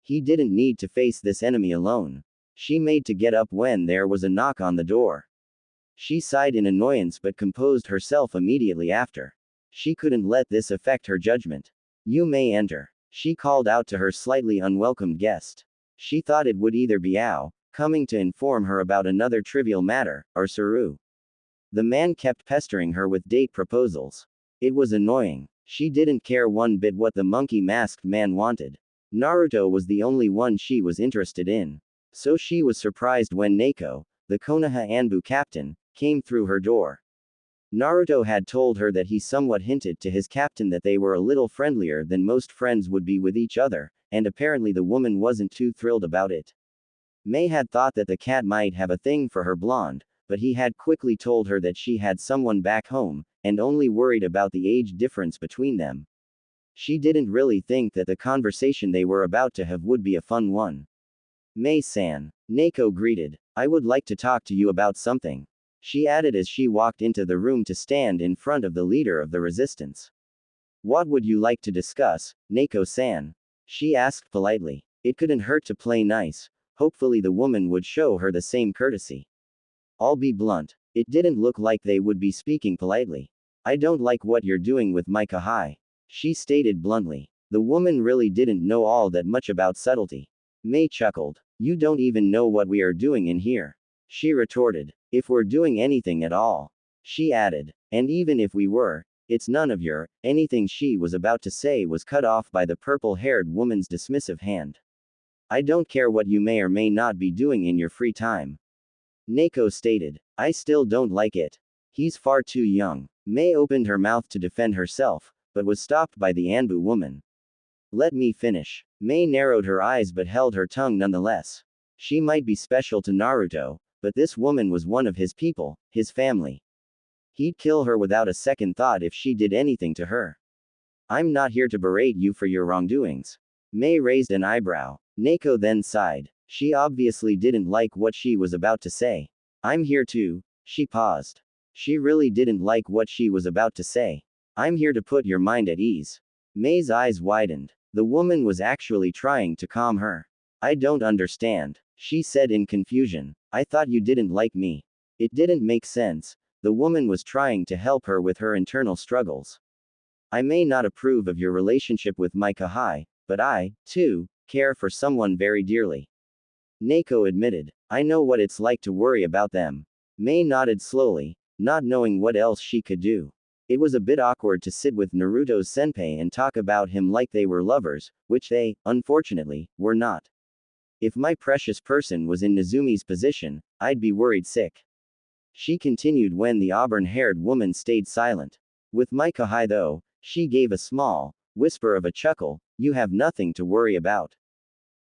He didn't need to face this enemy alone. She made to get up when there was a knock on the door. She sighed in annoyance but composed herself immediately after. She couldn't let this affect her judgment. You may enter. She called out to her slightly unwelcomed guest. She thought it would either be Ao, coming to inform her about another trivial matter, or Saru. The man kept pestering her with date proposals. It was annoying. She didn't care one bit what the monkey-masked man wanted. Naruto was the only one she was interested in. So she was surprised when Naoko, the Konoha Anbu captain, came through her door. Naruto had told her that he somewhat hinted to his captain that they were a little friendlier than most friends would be with each other, and apparently the woman wasn't too thrilled about it. May had thought that the cat might have a thing for her blonde, but he had quickly told her that she had someone back home, and only worried about the age difference between them. She didn't really think that the conversation they were about to have would be a fun one. May-san. Naoko greeted. I would like to talk to you about something. She added as she walked into the room to stand in front of the leader of the resistance. What would you like to discuss, Naoko-san? She asked politely. It couldn't hurt to play nice. Hopefully the woman would show her the same courtesy. I'll be blunt. It didn't look like they would be speaking politely. I don't like what you're doing with my Kahai. She stated bluntly. The woman really didn't know all that much about subtlety. May chuckled. You don't even know what we are doing in here. She retorted. If we're doing anything at all. She added. And even if we were, it's none of your, anything she was about to say was cut off by the purple-haired woman's dismissive hand. I don't care what you may or may not be doing in your free time. Naoko stated. I still don't like it. He's far too young. May opened her mouth to defend herself, but was stopped by the Anbu woman. Let me finish. May narrowed her eyes but held her tongue nonetheless. She might be special to Naruto, but this woman was one of his people, his family. He'd kill her without a second thought if she did anything to her. I'm not here to berate you for your wrongdoings. May raised an eyebrow. Naoko then sighed. She obviously didn't like what she was about to say. I'm here to. She paused. She really didn't like what she was about to say. I'm here to put your mind at ease. May's eyes widened. The woman was actually trying to calm her. I don't understand, she said in confusion. I thought you didn't like me. It didn't make sense. The woman was trying to help her with her internal struggles. I may not approve of your relationship with my Kahai, but I, too, care for someone very dearly. Naoko admitted. I know what it's like to worry about them. May nodded slowly, not knowing what else she could do. It was a bit awkward to sit with Naruto's senpai and talk about him like they were lovers, which they, unfortunately, were not. If my precious person was in Nezumi's position, I'd be worried sick. She continued when the auburn-haired woman stayed silent. With my Kahai though, she gave a small whisper of a chuckle, you have nothing to worry about.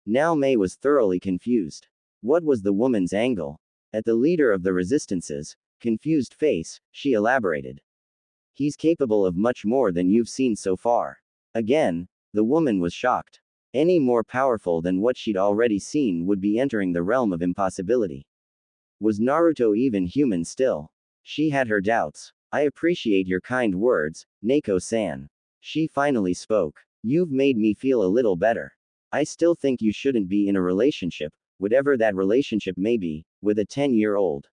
Now May was thoroughly confused. What was the woman's angle? At the leader of the resistance's confused face, she elaborated. He's capable of much more than you've seen so far. Again, the woman was shocked. Any more powerful than what she'd already seen would be entering the realm of impossibility. Was Naruto even human still? She had her doubts. I appreciate your kind words, Naoko-san. She finally spoke. You've made me feel a little better. I still think you shouldn't be in a relationship, whatever that relationship may be, with a 10-year-old.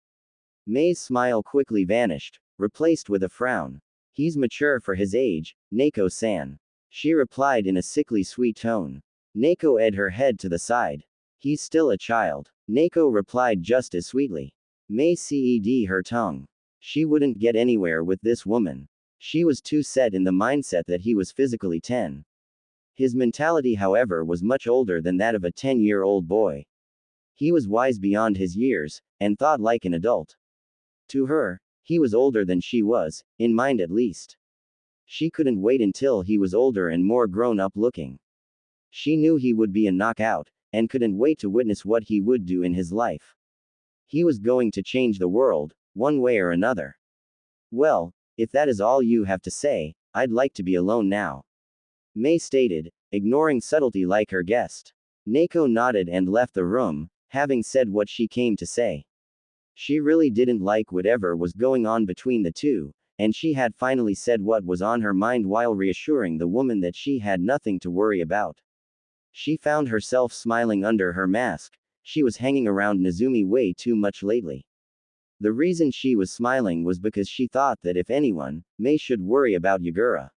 May's smile quickly vanished, replaced with a frown. He's mature for his age, Naoko-san. She replied in a sickly sweet tone. Naoko edged her head to the side. He's still a child. Naoko replied just as sweetly. May ced her tongue. She wouldn't get anywhere with this woman. She was too set in the mindset that he was physically 10. His mentality, however, was much older than that of a 10-year-old boy. He was wise beyond his years, and thought like an adult. To her, he was older than she was, in mind at least. She couldn't wait until he was older and more grown-up looking. She knew he would be a knockout, and couldn't wait to witness what he would do in his life. He was going to change the world, one way or another. Well, if that is all you have to say, I'd like to be alone now. May stated, ignoring subtlety like her guest. Naoko nodded and left the room, having said what she came to say. She really didn't like whatever was going on between the two, and she had finally said what was on her mind while reassuring the woman that she had nothing to worry about. She found herself smiling under her mask. She was hanging around Nezumi way too much lately. The reason she was smiling was because she thought that if anyone, May should worry about Yagura.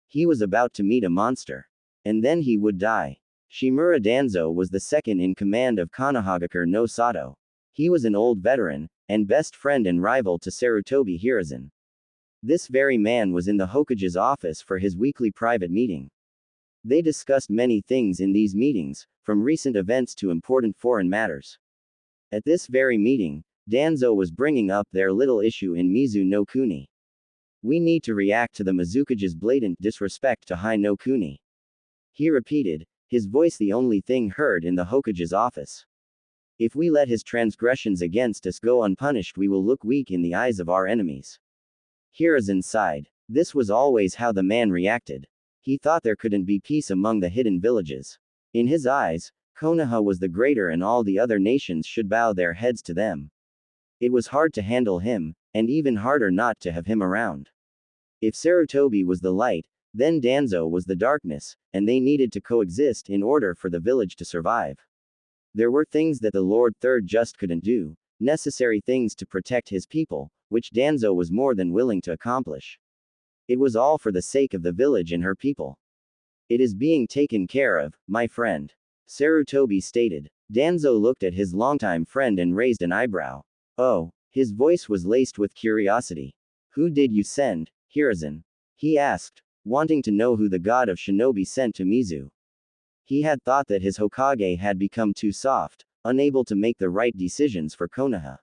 He was about to meet a monster. And then he would die. Shimura Danzo was the second in command of Konohagakure no Sato. He was an old veteran, and best friend and rival to Sarutobi Hiruzen. This very man was in the Hokage's office for his weekly private meeting. They discussed many things in these meetings, from recent events to important foreign matters. At this very meeting, Danzo was bringing up their little issue in Mizu no Kuni. We need to react to the Mizukage's blatant disrespect to Hai no Kuni. He repeated, his voice the only thing heard in the Hokage's office. If we let his transgressions against us go unpunished, we will look weak in the eyes of our enemies. Hiruzen sighed. This was always how the man reacted. He thought there couldn't be peace among the hidden villages. In his eyes, Konoha was the greater and all the other nations should bow their heads to them. It was hard to handle him, and even harder not to have him around. If Sarutobi was the light, then Danzo was the darkness, and they needed to coexist in order for the village to survive. There were things that the Lord Third just couldn't do, necessary things to protect his people, which Danzo was more than willing to accomplish. It was all for the sake of the village and her people. It is being taken care of, my friend. Sarutobi stated. Danzo looked at his longtime friend and raised an eyebrow. Oh, his voice was laced with curiosity. Who did you send, Hiruzen? He asked, wanting to know who the god of shinobi sent to Mizu. He had thought that his Hokage had become too soft, unable to make the right decisions for Konoha.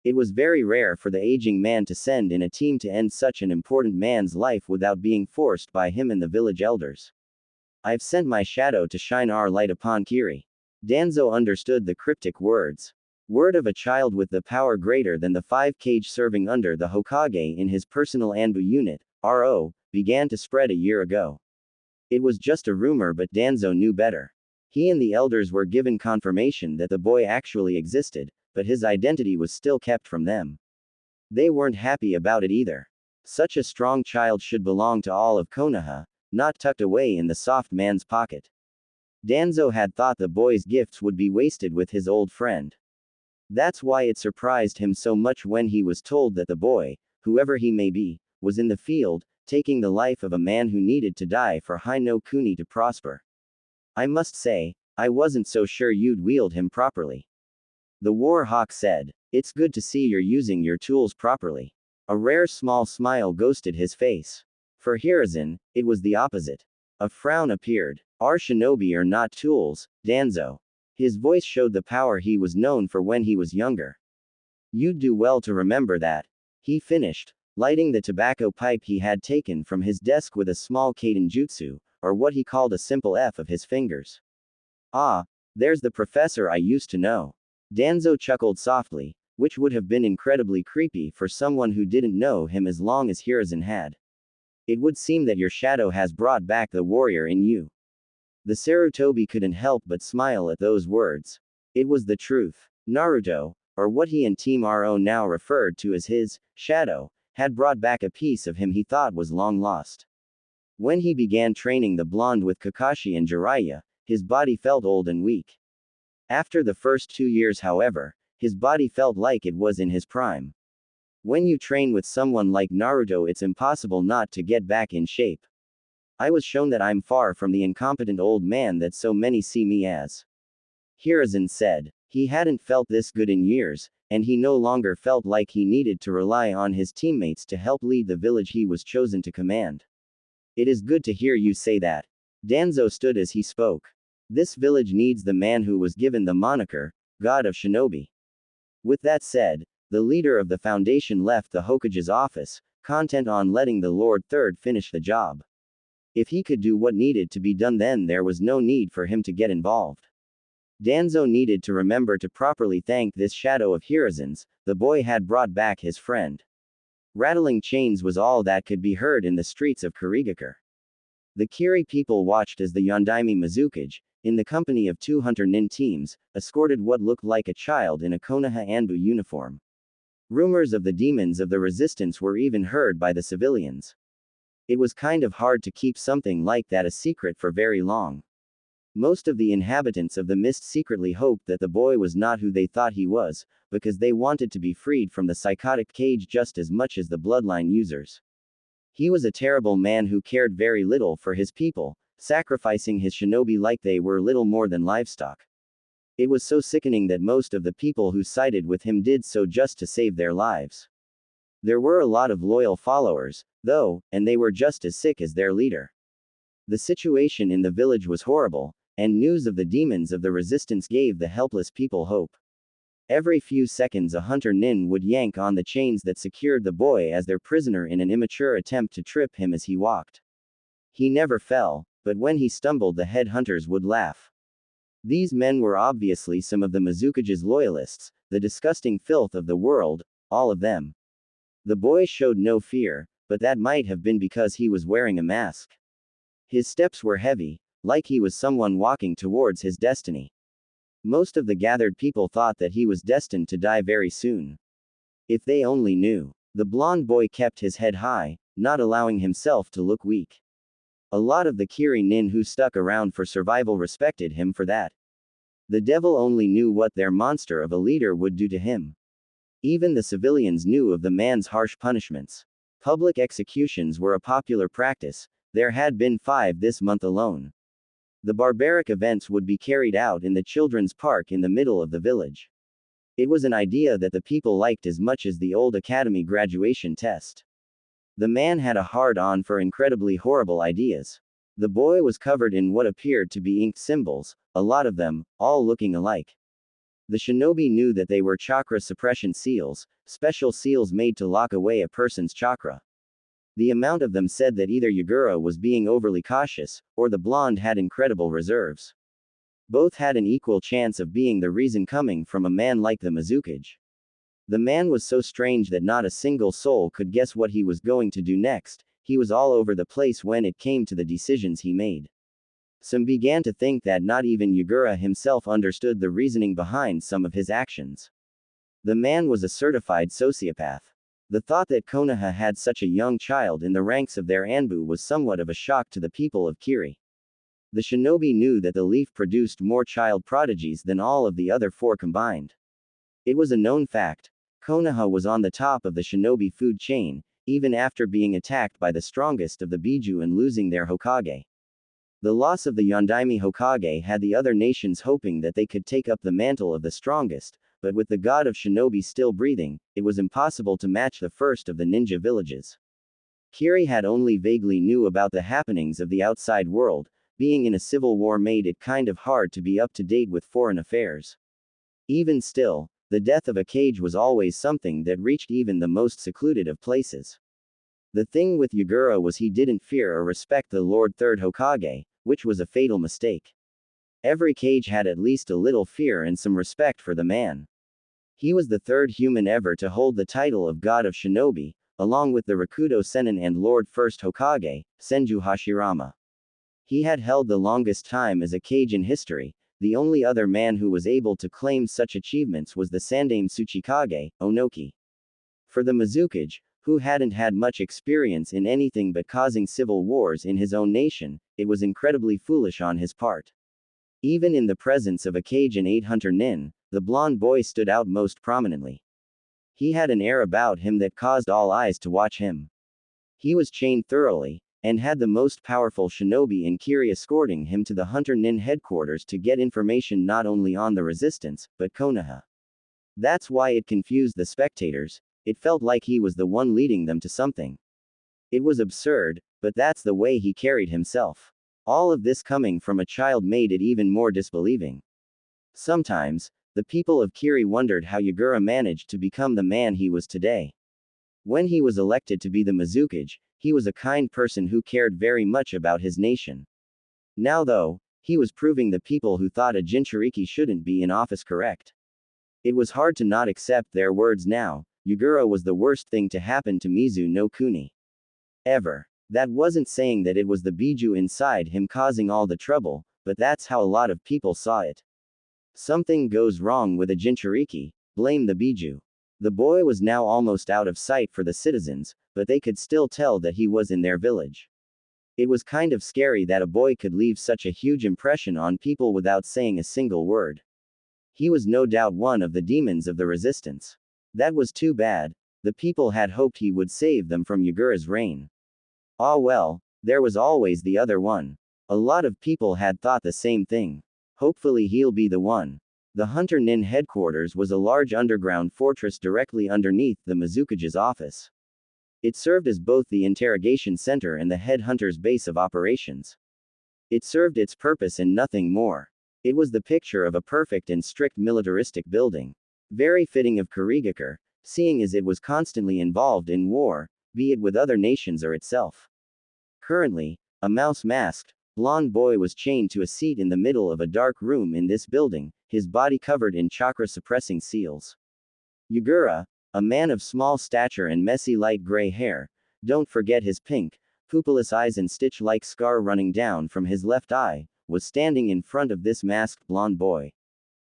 It was very rare for the aging man to send in a team to end such an important man's life without being forced by him and the village elders. I've sent my shadow to shine our light upon Kiri. Danzo understood the cryptic words. Word of a child with the power greater than the 5 Kage serving under the Hokage in his personal Anbu unit, RO, began to spread a year ago. It was just a rumor, but Danzo knew better. He and the elders were given confirmation that the boy actually existed, but his identity was still kept from them. They weren't happy about it either. Such a strong child should belong to all of Konoha, not tucked away in the soft man's pocket. Danzo had thought the boy's gifts would be wasted with his old friend. That's why it surprised him so much when he was told that the boy, whoever he may be, was in the field, taking the life of a man who needed to die for Hai no Kuni to prosper. I must say, I wasn't so sure you'd wield him properly. The war hawk said, it's good to see you're using your tools properly. A rare small smile ghosted his face. For Hiruzen, it was the opposite. A frown appeared. Our shinobi are not tools, Danzo. His voice showed the power he was known for when he was younger. You'd do well to remember that. He finished, lighting the tobacco pipe he had taken from his desk with a small kaiden jutsu, or what he called a simple F of his fingers. Ah, there's the professor I used to know. Danzo chuckled softly, which would have been incredibly creepy for someone who didn't know him as long as Hiruzen had. It would seem that your shadow has brought back the warrior in you. The Sarutobi couldn't help but smile at those words. It was the truth. Naruto, or what he and Team RO now referred to as his shadow, had brought back a piece of him he thought was long lost. When he began training the blonde with Kakashi and Jiraiya, his body felt old and weak. After the first 2 years, however, his body felt like it was in his prime. When you train with someone like Naruto, it's impossible not to get back in shape. I was shown that I'm far from the incompetent old man that so many see me as. Hiruzen said. He hadn't felt this good in years, and he no longer felt like he needed to rely on his teammates to help lead the village he was chosen to command. It is good to hear you say that. Danzo stood as he spoke. This village needs the man who was given the moniker, God of Shinobi. With that said, the leader of the foundation left the Hokage's office, content on letting the Lord Third finish the job. If he could do what needed to be done, then there was no need for him to get involved. Danzo needed to remember to properly thank this shadow of Hiruzen's. The boy had brought back his friend. Rattling chains was all that could be heard in the streets of Kurigakure. The Kiri people watched as the Yondaime Mizukage, in the company of 2 hunter nin teams, escorted what looked like a child in a Konoha Anbu uniform. Rumors of the demons of the resistance were even heard by the civilians. It was kind of hard to keep something like that a secret for very long. Most of the inhabitants of the mist secretly hoped that the boy was not who they thought he was, because they wanted to be freed from the psychotic cage just as much as the bloodline users. He was a terrible man who cared very little for his people, sacrificing his shinobi like they were little more than livestock. It was so sickening that most of the people who sided with him did so just to save their lives. There were a lot of loyal followers, though, and they were just as sick as their leader. The situation in the village was horrible, and news of the demons of the resistance gave the helpless people hope. Every few seconds a hunter nin would yank on the chains that secured the boy as their prisoner in an immature attempt to trip him as he walked. He never fell, but when he stumbled the head hunters would laugh. These men were obviously some of the Mizukage's loyalists, the disgusting filth of the world, all of them. The boy showed no fear, but that might have been because he was wearing a mask. His steps were heavy, like he was someone walking towards his destiny. Most of the gathered people thought that he was destined to die very soon. If they only knew. The blond boy kept his head high, not allowing himself to look weak. A lot of the Kiri nin who stuck around for survival respected him for that. The devil only knew what their monster of a leader would do to him. Even the civilians knew of the man's harsh punishments. Public executions were a popular practice, there had been 5 this month alone. The barbaric events would be carried out in the children's park in the middle of the village. It was an idea that the people liked as much as the old academy graduation test. The man had a hard-on for incredibly horrible ideas. The boy was covered in what appeared to be inked symbols, a lot of them, all looking alike. The shinobi knew that they were chakra suppression seals, special seals made to lock away a person's chakra. The amount of them said that either Yagura was being overly cautious, or the blonde had incredible reserves. Both had an equal chance of being the reason coming from a man like the Mizukage. The man was so strange that not a single soul could guess what he was going to do next. He was all over the place when it came to the decisions he made. Some began to think that not even Yagura himself understood the reasoning behind some of his actions. The man was a certified sociopath. The thought that Konoha had such a young child in the ranks of their Anbu was somewhat of a shock to the people of Kiri. The shinobi knew that the leaf produced more child prodigies than all of the other 4 combined. It was a known fact. Konoha was on the top of the shinobi food chain, even after being attacked by the strongest of the Biju and losing their Hokage. The loss of the Yondaime Hokage had the other nations hoping that they could take up the mantle of the strongest, but with the god of shinobi still breathing, it was impossible to match the first of the ninja villages. Kiri had only vaguely knew about the happenings of the outside world. Being in a civil war made it kind of hard to be up to date with foreign affairs. Even still, the death of a Kage was always something that reached even the most secluded of places. The thing with Yagura was he didn't fear or respect the Lord Third Hokage, which was a fatal mistake. Every Kage had at least a little fear and some respect for the man. He was the 3rd human ever to hold the title of God of Shinobi, along with the Rakudo Sennin and Lord First Hokage, Senju Hashirama. He had held the longest time as a Kage in history. The only other man who was able to claim such achievements was the Sandaime Tsuchikage, Onoki. For the Mizukage, who hadn't had much experience in anything but causing civil wars in his own nation, it was incredibly foolish on his part. Even in the presence of a Kage and 8 hunter nin, the blond boy stood out most prominently. He had an air about him that caused all eyes to watch him. He was chained thoroughly, and had the most powerful shinobi in Kiri escorting him to the hunter nin headquarters to get information not only on the resistance, but Konoha. That's why it confused the spectators. It felt like he was the one leading them to something. It was absurd, but that's the way he carried himself. All of this coming from a child made it even more disbelieving. Sometimes, the people of Kiri wondered how Yagura managed to become the man he was today. When he was elected to be the Mizukage, he was a kind person who cared very much about his nation. Now though, he was proving the people who thought a Jinchuriki shouldn't be in office correct. It was hard to not accept their words now. Yagura was the worst thing to happen to Mizu no Kuni. Ever. That wasn't saying that it was the Biju inside him causing all the trouble, but that's how a lot of people saw it. Something goes wrong with a Jinchuriki, blame the Biju. The boy was now almost out of sight for the citizens, but they could still tell that he was in their village. It was kind of scary that a boy could leave such a huge impression on people without saying a single word. He was no doubt one of the demons of the resistance. That was too bad. The people had hoped he would save them from Yagura's reign. Ah well, there was always the other one. A lot of people had thought the same thing. Hopefully he'll be the one. The Hunter Nin headquarters was a large underground fortress directly underneath the Mizukage's office. It served as both the interrogation center and the head hunter's base of operations. It served its purpose and nothing more. It was the picture of a perfect and strict militaristic building. Very fitting of Kurigakure, seeing as it was constantly involved in war, be it with other nations or itself. Currently, a mouse-masked, blonde boy was chained to a seat in the middle of a dark room in this building, his body covered in chakra-suppressing seals. Yugura, a man of small stature and messy light gray hair, don't forget his pink, pupilless eyes and stitch-like scar running down from his left eye, was standing in front of this masked blonde boy.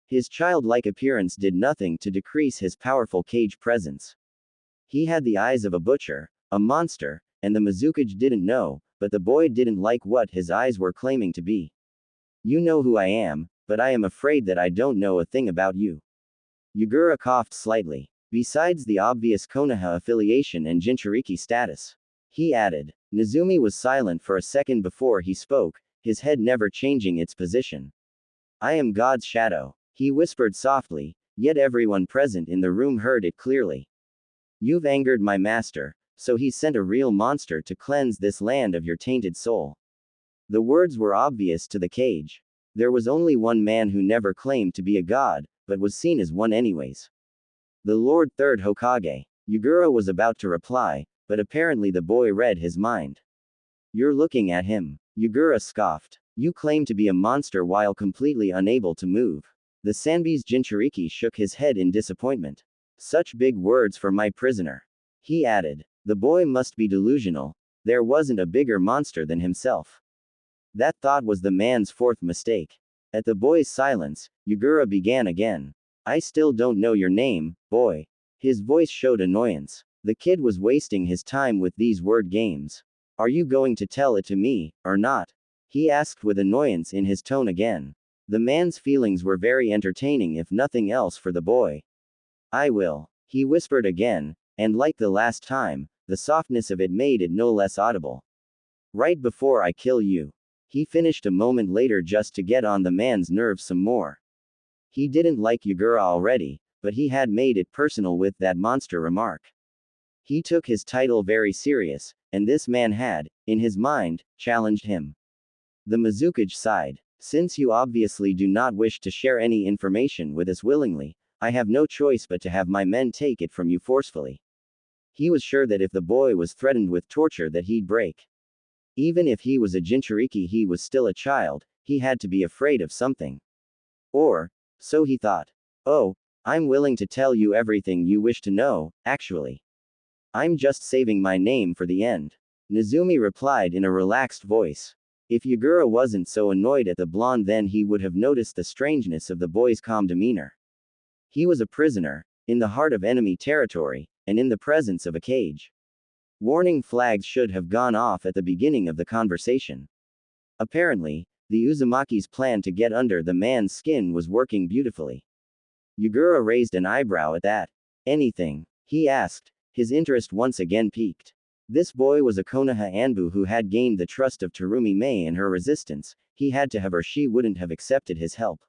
His childlike appearance did nothing to decrease his powerful cage presence. He had the eyes of a butcher, a monster, and the Mizukage didn't know, but the boy didn't like what his eyes were claiming to be. You know who I am, but I am afraid that I don't know a thing about you. Yugura coughed slightly. Besides the obvious Konoha affiliation and Jinchuriki status, he added. Nezumi was silent for a second before he spoke, his head never changing its position. I am God's shadow, he whispered softly, yet everyone present in the room heard it clearly. You've angered my master, so he sent a real monster to cleanse this land of your tainted soul. The words were obvious to the cage. There was only one man who never claimed to be a god, but was seen as one anyways. The Lord Third Hokage. Yugura was about to reply, but apparently the boy read his mind. You're looking at him. Yugura scoffed. You claim to be a monster while completely unable to move. The Sanbi's Jinchuriki shook his head in disappointment. Such big words for my prisoner. He added. The boy must be delusional. There wasn't a bigger monster than himself. That thought was the man's fourth mistake. At the boy's silence, Yugura began again. I still don't know your name, boy. His voice showed annoyance. The kid was wasting his time with these word games. Are you going to tell it to me, or not? He asked with annoyance in his tone again. The man's feelings were very entertaining if nothing else for the boy. I will. He whispered again, and like the last time, the softness of it made it no less audible. Right before I kill you. He finished a moment later just to get on the man's nerves some more. He didn't like Yugura already, but he had made it personal with that monster remark. He took his title very serious, and this man had, in his mind, challenged him. The Mizukage sighed. Since you obviously do not wish to share any information with us willingly, I have no choice but to have my men take it from you forcefully. He was sure that if the boy was threatened with torture that he'd break. Even if he was a Jinchuriki, he was still a child, he had to be afraid of something. Or, so he thought. Oh, I'm willing to tell you everything you wish to know, actually. I'm just saving my name for the end. Nezumi replied in a relaxed voice. If Yugura wasn't so annoyed at the blonde, then he would have noticed the strangeness of the boy's calm demeanor. He was a prisoner, in the heart of enemy territory, and in the presence of a cage. Warning flags should have gone off at the beginning of the conversation. Apparently, the Uzumaki's plan to get under the man's skin was working beautifully. Yugura raised an eyebrow at that. Anything? He asked, his interest once again piqued. This boy was a Konoha Anbu who had gained the trust of Terumi Mei and her resistance, he had to have or she wouldn't have accepted his help.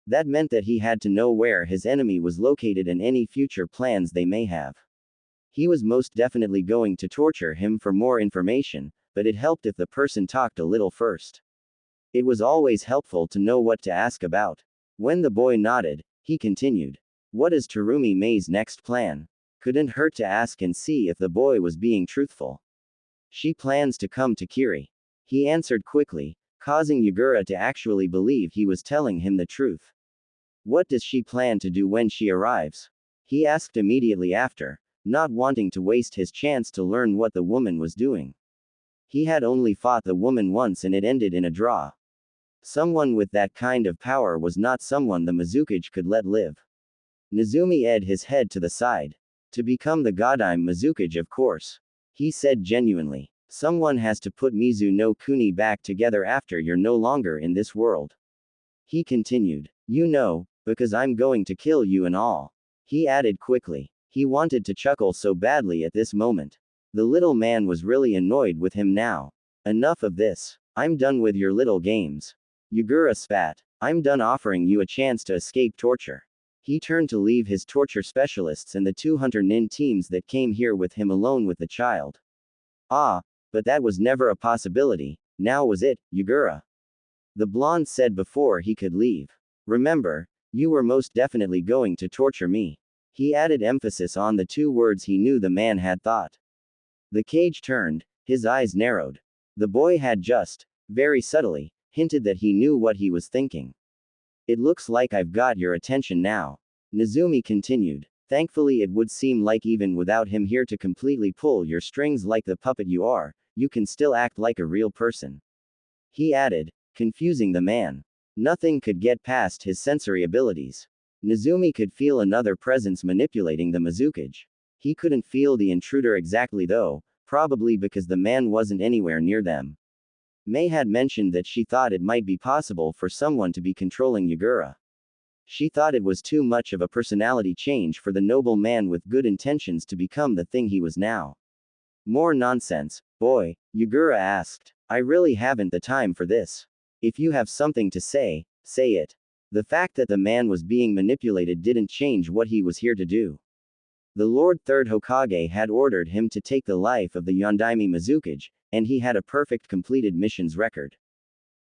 That meant that he had to know where his enemy was located and any future plans they may have. He was most definitely going to torture him for more information, but it helped if the person talked a little first. It was always helpful to know what to ask about. When the boy nodded, he continued. What is Terumi Mei's next plan? Couldn't hurt to ask and see if the boy was being truthful. She plans to come to Kiri. He answered quickly, causing Yugura to actually believe he was telling him the truth. What does she plan to do when she arrives? He asked immediately after, not wanting to waste his chance to learn what the woman was doing. He had only fought the woman once and it ended in a draw. Someone with that kind of power was not someone the Mizukage could let live. Nezumi edged his head to the side. To become the Godime Mizukage, of course. He said genuinely. Someone has to put Mizu no Kuni back together after you're no longer in this world. He continued. You know, because I'm going to kill you and all. He added quickly. He wanted to chuckle so badly at this moment. The little man was really annoyed with him now. Enough of this. I'm done with your little games. Yugura spat. I'm done offering you a chance to escape torture. He turned to leave his torture specialists and the 200 nin teams that came here with him alone with the child. Ah, but that was never a possibility, now was it, Yugura? the blonde said before he could leave. Remember, you were most definitely going to torture me. He added emphasis on the two words he knew the man had thought. The cage turned, his eyes narrowed. The boy had just, very subtly, hinted that he knew what he was thinking. It looks like I've got your attention now. Nezumi continued. Thankfully, it would seem like even without him here to completely pull your strings like the puppet you are, you can still act like a real person. He added, confusing the man. Nothing could get past his sensory abilities. Nezumi could feel another presence manipulating the Mizukage. He couldn't feel the intruder exactly though, probably because the man wasn't anywhere near them. Mei had mentioned that she thought it might be possible for someone to be controlling Yagura. She thought it was too much of a personality change for the noble man with good intentions to become the thing he was now. More nonsense, boy, Yagura asked. I really haven't the time for this. If you have something to say, say it. The fact that the man was being manipulated didn't change what he was here to do. The Lord Third Hokage had ordered him to take the life of the Yondaime Mizukage, and he had a perfect completed missions record.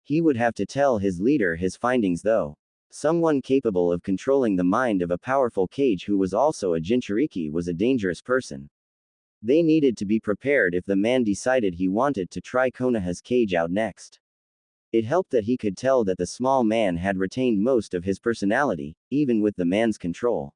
He would have to tell his leader his findings though. Someone capable of controlling the mind of a powerful Kage who was also a Jinchuriki was a dangerous person. They needed to be prepared if the man decided he wanted to try Konoha's cage out next. It helped that he could tell that the small man had retained most of his personality, even with the man's control.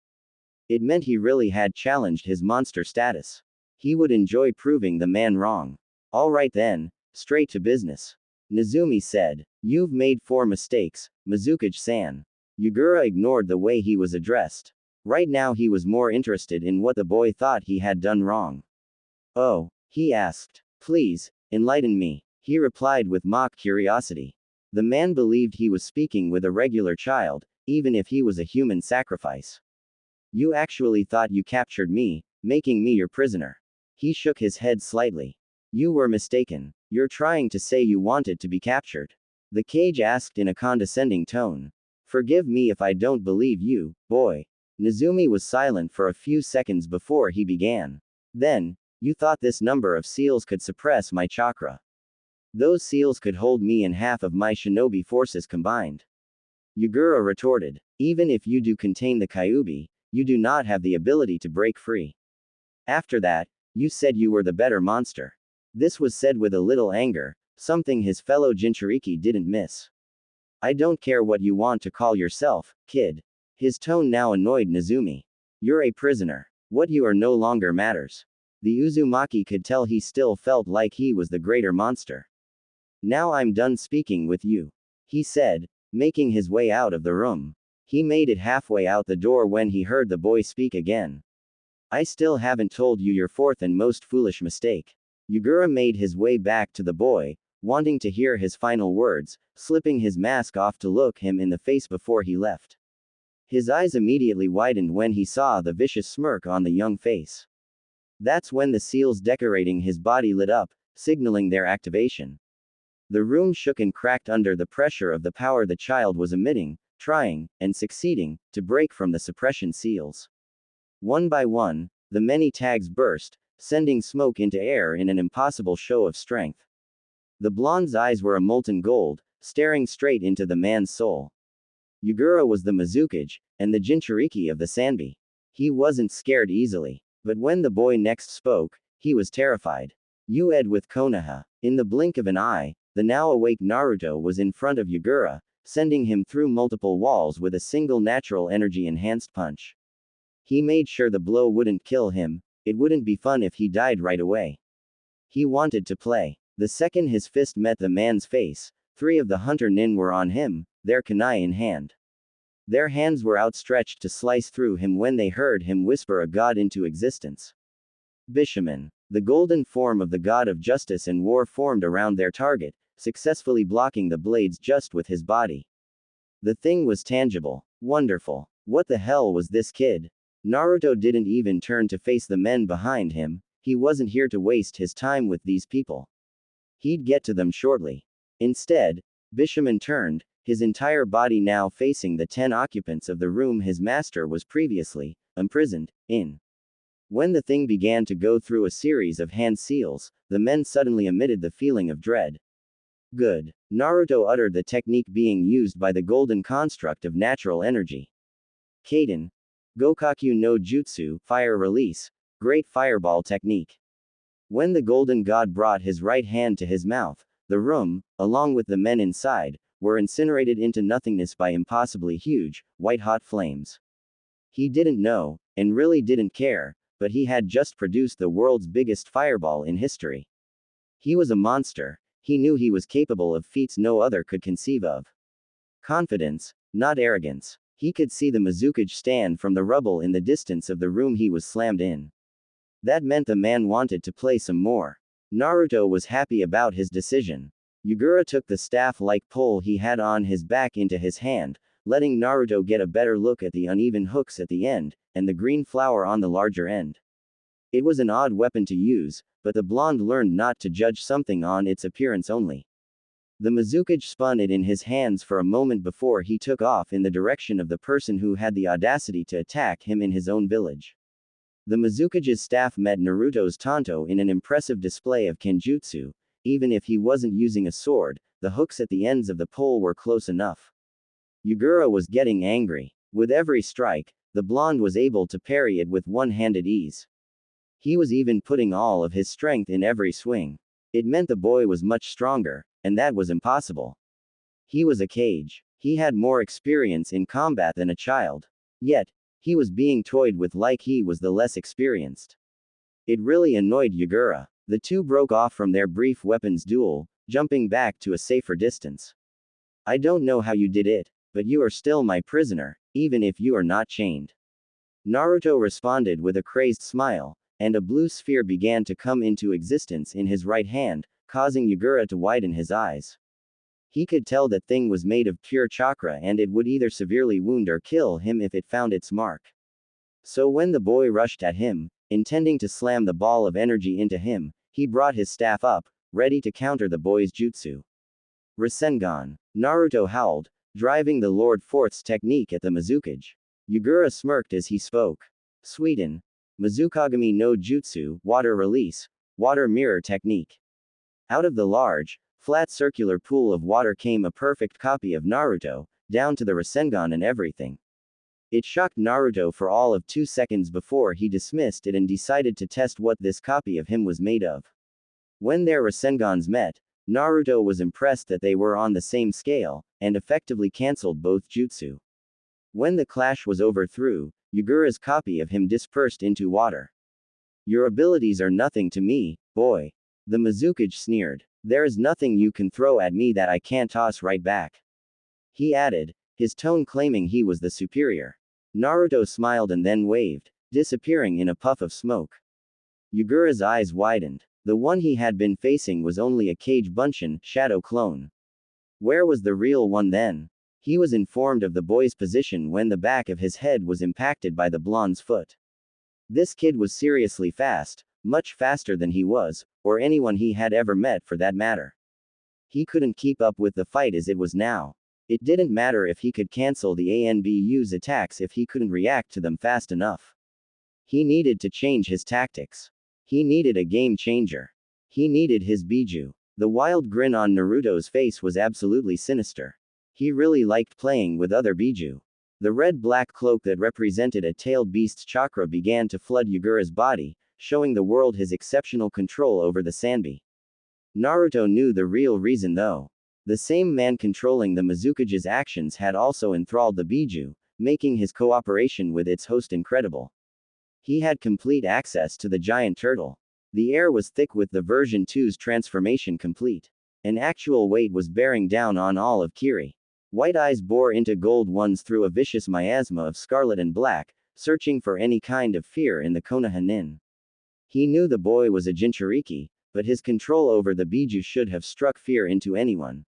It meant he really had challenged his monster status. He would enjoy proving the man wrong. Alright then, straight to business. Nezumi said. You've made 4 mistakes, Mizukage-san. Yagura ignored the way he was addressed. Right now he was more interested in what the boy thought he had done wrong. Oh, he asked. Please, enlighten me, he replied with mock curiosity. The man believed he was speaking with a regular child, even if he was a human sacrifice. You actually thought you captured me, making me your prisoner. He shook his head slightly. You were mistaken. You're trying to say you wanted to be captured. The Kage asked in a condescending tone. Forgive me if I don't believe you, boy. Nezumi was silent for a few seconds before he began. Then, you thought this number of seals could suppress my chakra. Those seals could hold me and half of my shinobi forces combined. Yagura retorted. Even if you do contain the Kyuubi, you do not have the ability to break free. After that, you said you were the better monster. This was said with a little anger, something his fellow Jinchuriki didn't miss. I don't care what you want to call yourself, kid. His tone now annoyed Nezumi. You're a prisoner. What you are no longer matters. The Uzumaki could tell he still felt like he was the greater monster. Now I'm done speaking with you, he said, making his way out of the room. He made it halfway out the door when he heard the boy speak again. I still haven't told you your 4th and most foolish mistake. Yagura made his way back to the boy, wanting to hear his final words, slipping his mask off to look him in the face before he left. His eyes immediately widened when he saw the vicious smirk on the young face. That's when the seals decorating his body lit up, signaling their activation. The room shook and cracked under the pressure of the power the child was emitting, trying, and succeeding, to break from the suppression seals. One by one, the many tags burst, sending smoke into air in an impossible show of strength. The blonde's eyes were a molten gold, staring straight into the man's soul. Yagura was the Mizukage, and the Jinchuriki of the Sanbi. He wasn't scared easily. But when the boy next spoke, he was terrified. You ed with Konoha. In the blink of an eye, the now awake Naruto was in front of Yagura, sending him through multiple walls with a single natural energy enhanced punch. He made sure the blow wouldn't kill him. It wouldn't be fun if he died right away. He wanted to play. The second his fist met the man's face, 3 of the hunter nin were on him, their kunai in hand. Their hands were outstretched to slice through him when they heard him whisper a god into existence. Bishaman. The golden form of the god of justice and war formed around their target, successfully blocking the blades just with his body. The thing was tangible. Wonderful. What the hell was this kid? Naruto didn't even turn to face the men behind him. He wasn't here to waste his time with these people. He'd get to them shortly. Instead, Bishaman turned, his entire body now facing the 10 occupants of the room his master was previously imprisoned in. When the thing began to go through a series of hand seals, the men suddenly emitted the feeling of dread. Good. Naruto uttered the technique being used by the golden construct of natural energy. Kaden. Gokaku no Jutsu, fire release, great fireball technique. When the golden god brought his right hand to his mouth, the room, along with the men inside, were incinerated into nothingness by impossibly huge, white-hot flames. He didn't know, and really didn't care, but he had just produced the world's biggest fireball in history. He was a monster. He knew he was capable of feats no other could conceive of. Confidence, not arrogance. He could see the Mizukage stand from the rubble in the distance of the room he was slammed in. That meant the man wanted to play some more. Naruto was happy about his decision. Yugura took the staff-like pole he had on his back into his hand, letting Naruto get a better look at the uneven hooks at the end, and the green flower on the larger end. It was an odd weapon to use, but the blonde learned not to judge something on its appearance only. The Mizukage spun it in his hands for a moment before he took off in the direction of the person who had the audacity to attack him in his own village. The Mizukage's staff met Naruto's Tanto in an impressive display of kenjutsu. Even if he wasn't using a sword, the hooks at the ends of the pole were close enough. Yugura was getting angry. With every strike, the blonde was able to parry it with one-handed ease. He was even putting all of his strength in every swing. It meant the boy was much stronger, and that was impossible. He was a cage. He had more experience in combat than a child. Yet, he was being toyed with like he was the less experienced. It really annoyed Yugura. The two broke off from their brief weapons duel, jumping back to a safer distance. I don't know how you did it, but you are still my prisoner, even if you are not chained. Naruto responded with a crazed smile, and a blue sphere began to come into existence in his right hand, causing Yugura to widen his eyes. He could tell that thing was made of pure chakra and it would either severely wound or kill him if it found its mark. So when the boy rushed at him, intending to slam the ball of energy into him, he brought his staff up, ready to counter the boy's jutsu. Rasengan. Naruto howled, driving the Lord Fourth's technique at the Mizukage. Yugura smirked as he spoke. Suiten. Mizukagami no Jutsu, water release, water mirror technique. Out of the large, flat circular pool of water came a perfect copy of Naruto, down to the Rasengan and everything. It shocked Naruto for all of 2 seconds before he dismissed it and decided to test what this copy of him was made of. When their Rasengans met, Naruto was impressed that they were on the same scale, and effectively cancelled both jutsu. When the clash was overthrown, Yugura's copy of him dispersed into water. Your abilities are nothing to me, boy. The Mizukage sneered. There is nothing you can throw at me that I can't toss right back. He added, his tone claiming he was the superior. Naruto smiled and then waved, disappearing in a puff of smoke. Yugura's eyes widened. The one he had been facing was only a Kage Bunshin, shadow clone. Where was the real one then? He was informed of the boy's position when the back of his head was impacted by the blonde's foot. This kid was seriously fast, much faster than he was, or anyone he had ever met for that matter. He couldn't keep up with the fight as it was now. It didn't matter if he could cancel the ANBU's attacks if he couldn't react to them fast enough. He needed to change his tactics. He needed a game changer. He needed his Biju. The wild grin on Naruto's face was absolutely sinister. He really liked playing with other Biju. The red-black cloak that represented a tailed beast's chakra began to flood Yugura's body, showing the world his exceptional control over the Sanbi. Naruto knew the real reason though. The same man controlling the Mizukage's actions had also enthralled the Biju, making his cooperation with its host incredible. He had complete access to the giant turtle. The air was thick with the version 2's transformation complete. An actual weight was bearing down on all of Kiri. White eyes bore into gold ones through a vicious miasma of scarlet and black, searching for any kind of fear in the Konoha-nin. He knew the boy was a Jinchuriki, but his control over the Biju should have struck fear into anyone.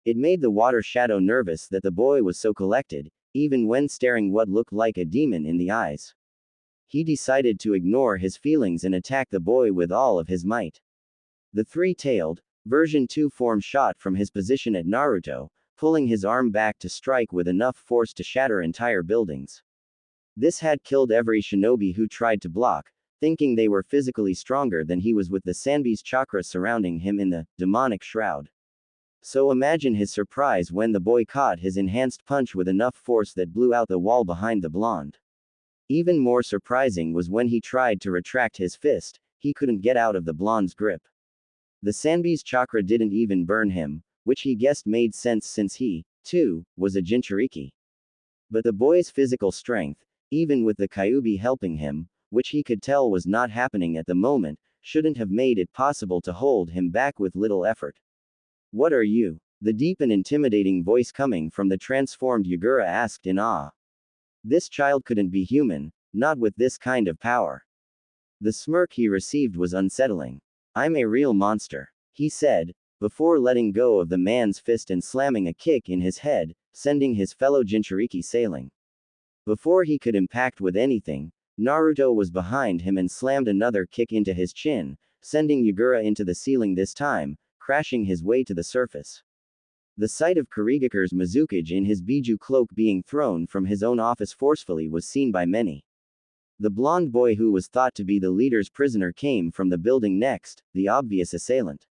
It made the water shadow nervous that the boy was so collected, even when staring what looked like a demon in the eyes. He decided to ignore his feelings and attack the boy with all of his might. The three-tailed, version 2 form shot from his position at Naruto, pulling his arm back to strike with enough force to shatter entire buildings. This had killed every shinobi who tried to block, thinking they were physically stronger than he was with the Sanbi's chakra surrounding him in the demonic shroud. So imagine his surprise when the boy caught his enhanced punch with enough force that blew out the wall behind the blonde. Even more surprising was when he tried to retract his fist, he couldn't get out of the blonde's grip. The Sanbi's chakra didn't even burn him, which he guessed made sense since he, too, was a Jinchuriki. But the boy's physical strength, even with the Kyuubi helping him, which he could tell was not happening at the moment, shouldn't have made it possible to hold him back with little effort. What are you? The deep and intimidating voice coming from the transformed Yagura asked in awe. This child couldn't be human, not with this kind of power. The smirk he received was unsettling. I'm a real monster, he said, before letting go of the man's fist and slamming a kick in his head, sending his fellow Jinchuriki sailing. Before he could impact with anything, Naruto was behind him and slammed another kick into his chin, sending Yagura into the ceiling this time, crashing his way to the surface. The sight of Kurigakure's Mizukage in his Biju cloak being thrown from his own office forcefully was seen by many. The blonde boy who was thought to be the leader's prisoner came from the building next, the obvious assailant.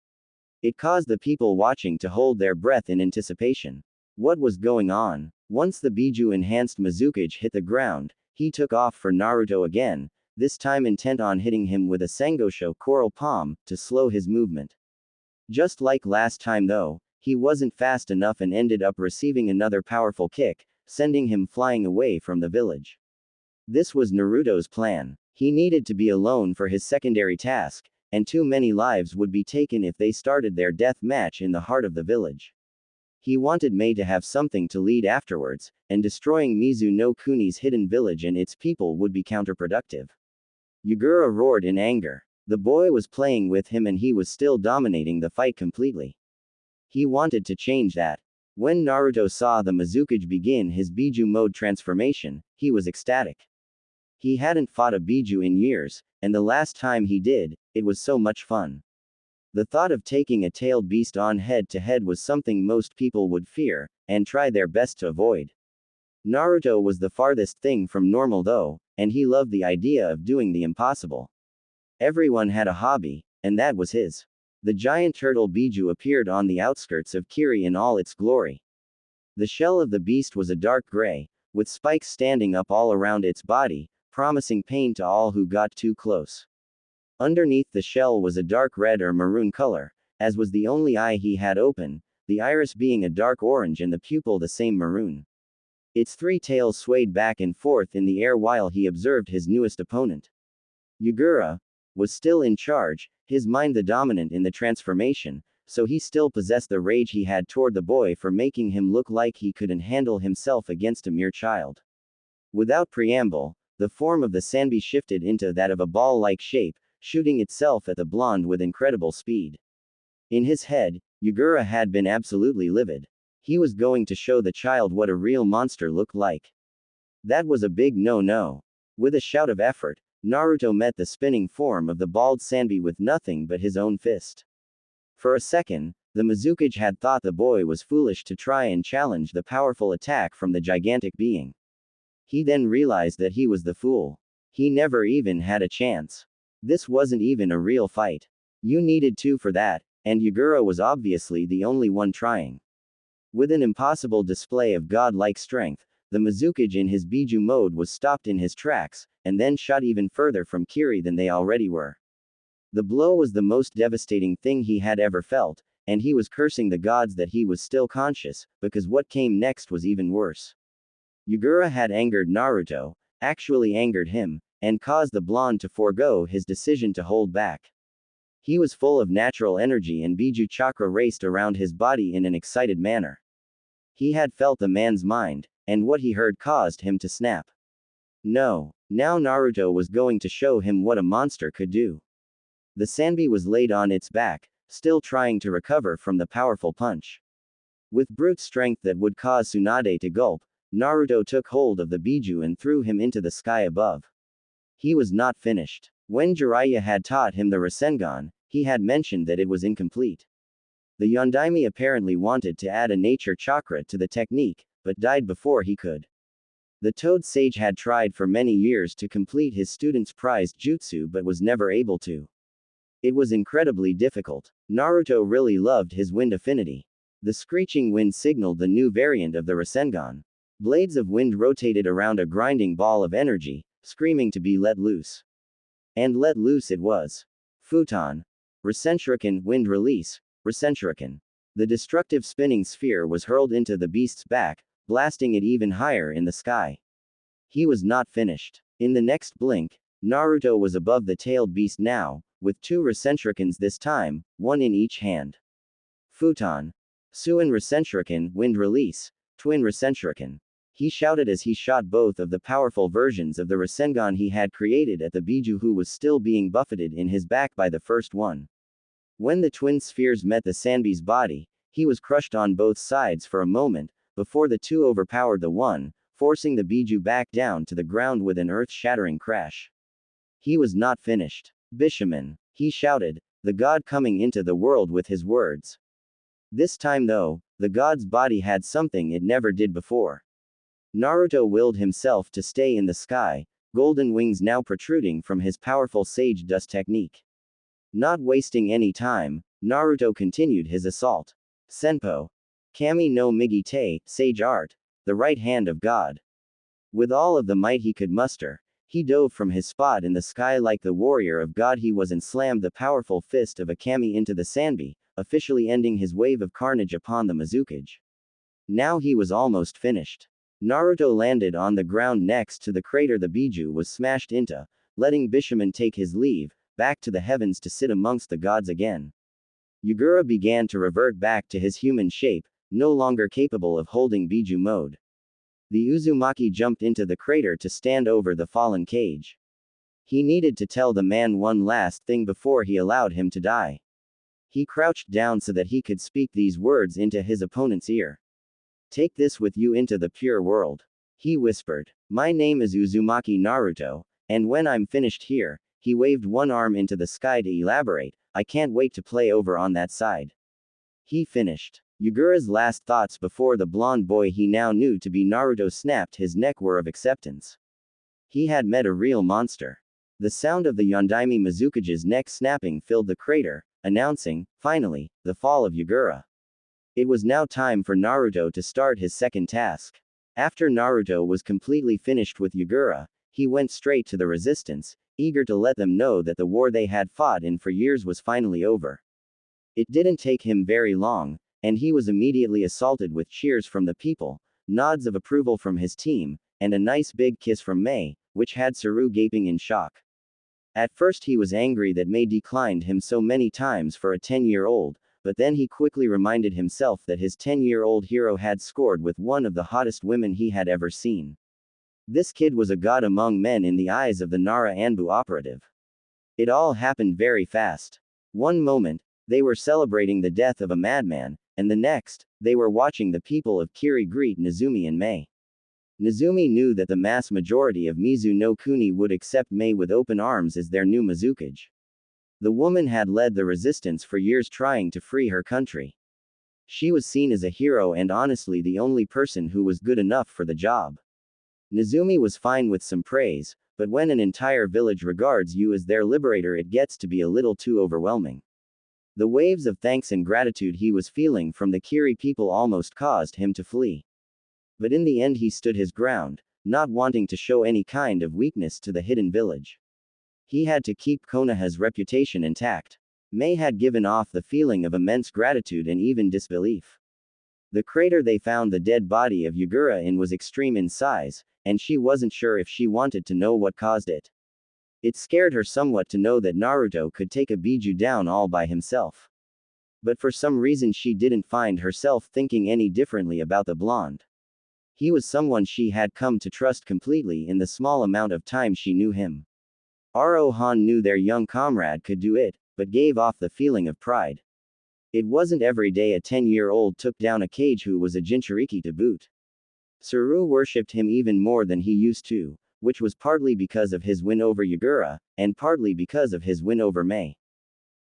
It caused the people watching to hold their breath in anticipation. What was going on? Once the Biju enhanced Mizukage hit the ground, he took off for Naruto again, this time intent on hitting him with a Sangosho coral palm, to slow his movement. Just like last time though, he wasn't fast enough and ended up receiving another powerful kick, sending him flying away from the village. This was Naruto's plan. He needed to be alone for his secondary task, and too many lives would be taken if they started their death match in the heart of the village. He wanted Mei to have something to lead afterwards, and destroying Mizu no Kuni's hidden village and its people would be counterproductive. Yagura roared in anger. The boy was playing with him and he was still dominating the fight completely. He wanted to change that. When Naruto saw the Mizukage begin his Biju mode transformation, he was ecstatic. He hadn't fought a Biju in years, and the last time he did, it was so much fun. The thought of taking a tailed beast on head-to-head was something most people would fear, and try their best to avoid. Naruto was the farthest thing from normal though, and he loved the idea of doing the impossible. Everyone had a hobby, and that was his. The giant turtle Biju appeared on the outskirts of Kiri in all its glory. The shell of the beast was a dark gray, with spikes standing up all around its body, promising pain to all who got too close. Underneath the shell was a dark red or maroon color, as was the only eye he had open, the iris being a dark orange and the pupil the same maroon. Its three tails swayed back and forth in the air while he observed his newest opponent. Yagura was still in charge, his mind the dominant in the transformation, so he still possessed the rage he had toward the boy for making him look like he couldn't handle himself against a mere child. Without preamble, the form of the Sanbi shifted into that of a ball-like shape, shooting itself at the blonde with incredible speed. In his head, Yagura had been absolutely livid. He was going to show the child what a real monster looked like. That was a big no-no. With a shout of effort, Naruto met the spinning form of the bald Sanbi with nothing but his own fist. For a second, the Mizukage had thought the boy was foolish to try and challenge the powerful attack from the gigantic being. He then realized that he was the fool. He never even had a chance. This wasn't even a real fight. You needed two for that, and Yagura was obviously the only one trying. With an impossible display of godlike strength, the Mizukage in his Biju mode was stopped in his tracks, and then shot even further from Kiri than they already were. The blow was the most devastating thing he had ever felt, and he was cursing the gods that he was still conscious, because what came next was even worse. Yagura had angered Naruto, actually angered him, and caused the blonde to forego his decision to hold back. He was full of natural energy and Biju chakra raced around his body in an excited manner. He had felt the man's mind, and what he heard caused him to snap. No, now Naruto was going to show him what a monster could do. The Sanbi was laid on its back, still trying to recover from the powerful punch. With brute strength that would cause Tsunade to gulp, Naruto took hold of the Biju and threw him into the sky above. He was not finished. When Jiraiya had taught him the Rasengan, he had mentioned that it was incomplete. The Yondaime apparently wanted to add a nature chakra to the technique, but died before he could. The Toad Sage had tried for many years to complete his student's prized jutsu but was never able to. It was incredibly difficult. Naruto really loved his wind affinity. The screeching wind signaled the new variant of the Rasengan. Blades of wind rotated around a grinding ball of energy, screaming to be let loose. And let loose it was. Futon. Rasenshuriken, wind release, Rasenshuriken. The destructive spinning sphere was hurled into the beast's back, blasting it even higher in the sky. He was not finished. In the next blink, Naruto was above the tailed beast now, with 2 Rasenshurikens this time, one in each hand. Futon. Suin Rasenshuriken, wind release, twin Rasenshuriken. He shouted as he shot both of the powerful versions of the Rasengan he had created at the Biju, who was still being buffeted in his back by the first one. When the twin spheres met the Sanbi's body, he was crushed on both sides for a moment, before the two overpowered the one, forcing the Biju back down to the ground with an earth-shattering crash. He was not finished. Bishaman, he shouted, the god coming into the world with his words. This time though, the god's body had something it never did before. Naruto willed himself to stay in the sky, golden wings now protruding from his powerful sage dust technique. Not wasting any time, Naruto continued his assault. Senpo. Kami no Migi Te, sage art, the right hand of God. With all of the might he could muster, he dove from his spot in the sky like the warrior of God he was and slammed the powerful fist of a Kami into the Sanbi, officially ending his wave of carnage upon the Mizukage. Now he was almost finished. Naruto landed on the ground next to the crater the Biju was smashed into, letting Bishaman take his leave, back to the heavens to sit amongst the gods again. Yagura began to revert back to his human shape, no longer capable of holding Biju mode. The Uzumaki jumped into the crater to stand over the fallen cage. He needed to tell the man one last thing before he allowed him to die. He crouched down so that he could speak these words into his opponent's ear. Take this with you into the pure world. He whispered. My name is Uzumaki Naruto, and when I'm finished here, he waved one arm into the sky to elaborate, I can't wait to play over on that side. He finished. Yagura's last thoughts before the blonde boy he now knew to be Naruto snapped his neck were of acceptance. He had met a real monster. The sound of the Yondaime Mizukage's neck snapping filled the crater, announcing, finally, the fall of Yagura. It was now time for Naruto to start his second task. After Naruto was completely finished with Yagura, he went straight to the resistance, eager to let them know that the war they had fought in for years was finally over. It didn't take him very long, and he was immediately assaulted with cheers from the people, nods of approval from his team, and a nice big kiss from Mei, which had Saru gaping in shock. At first he was angry that Mei declined him so many times for a 10-year-old, but then he quickly reminded himself that his 10-year-old hero had scored with one of the hottest women he had ever seen. This kid was a god among men in the eyes of the Nara Anbu operative. It all happened very fast. One moment, they were celebrating the death of a madman, and the next, they were watching the people of Kiri greet Nezumi and Mei. Nezumi knew that the mass majority of Mizu no Kuni would accept Mei with open arms as their new Mizukage. The woman had led the resistance for years trying to free her country. She was seen as a hero and honestly the only person who was good enough for the job. Nezumi was fine with some praise, but when an entire village regards you as their liberator it gets to be a little too overwhelming. The waves of thanks and gratitude he was feeling from the Kiri people almost caused him to flee. But in the end he stood his ground, not wanting to show any kind of weakness to the hidden village. He had to keep Konoha's reputation intact. Mei had given off the feeling of immense gratitude and even disbelief. The crater they found the dead body of Yagura in was extreme in size, and she wasn't sure if she wanted to know what caused it. It scared her somewhat to know that Naruto could take a Biju down all by himself. But for some reason she didn't find herself thinking any differently about the blonde. He was someone she had come to trust completely in the small amount of time she knew him. Arohan knew their young comrade could do it, but gave off the feeling of pride. It wasn't every day a 10-year-old took down a Kage who was a Jinchuriki to boot. Saru worshipped him even more than he used to, which was partly because of his win over Yagura, and partly because of his win over Mei.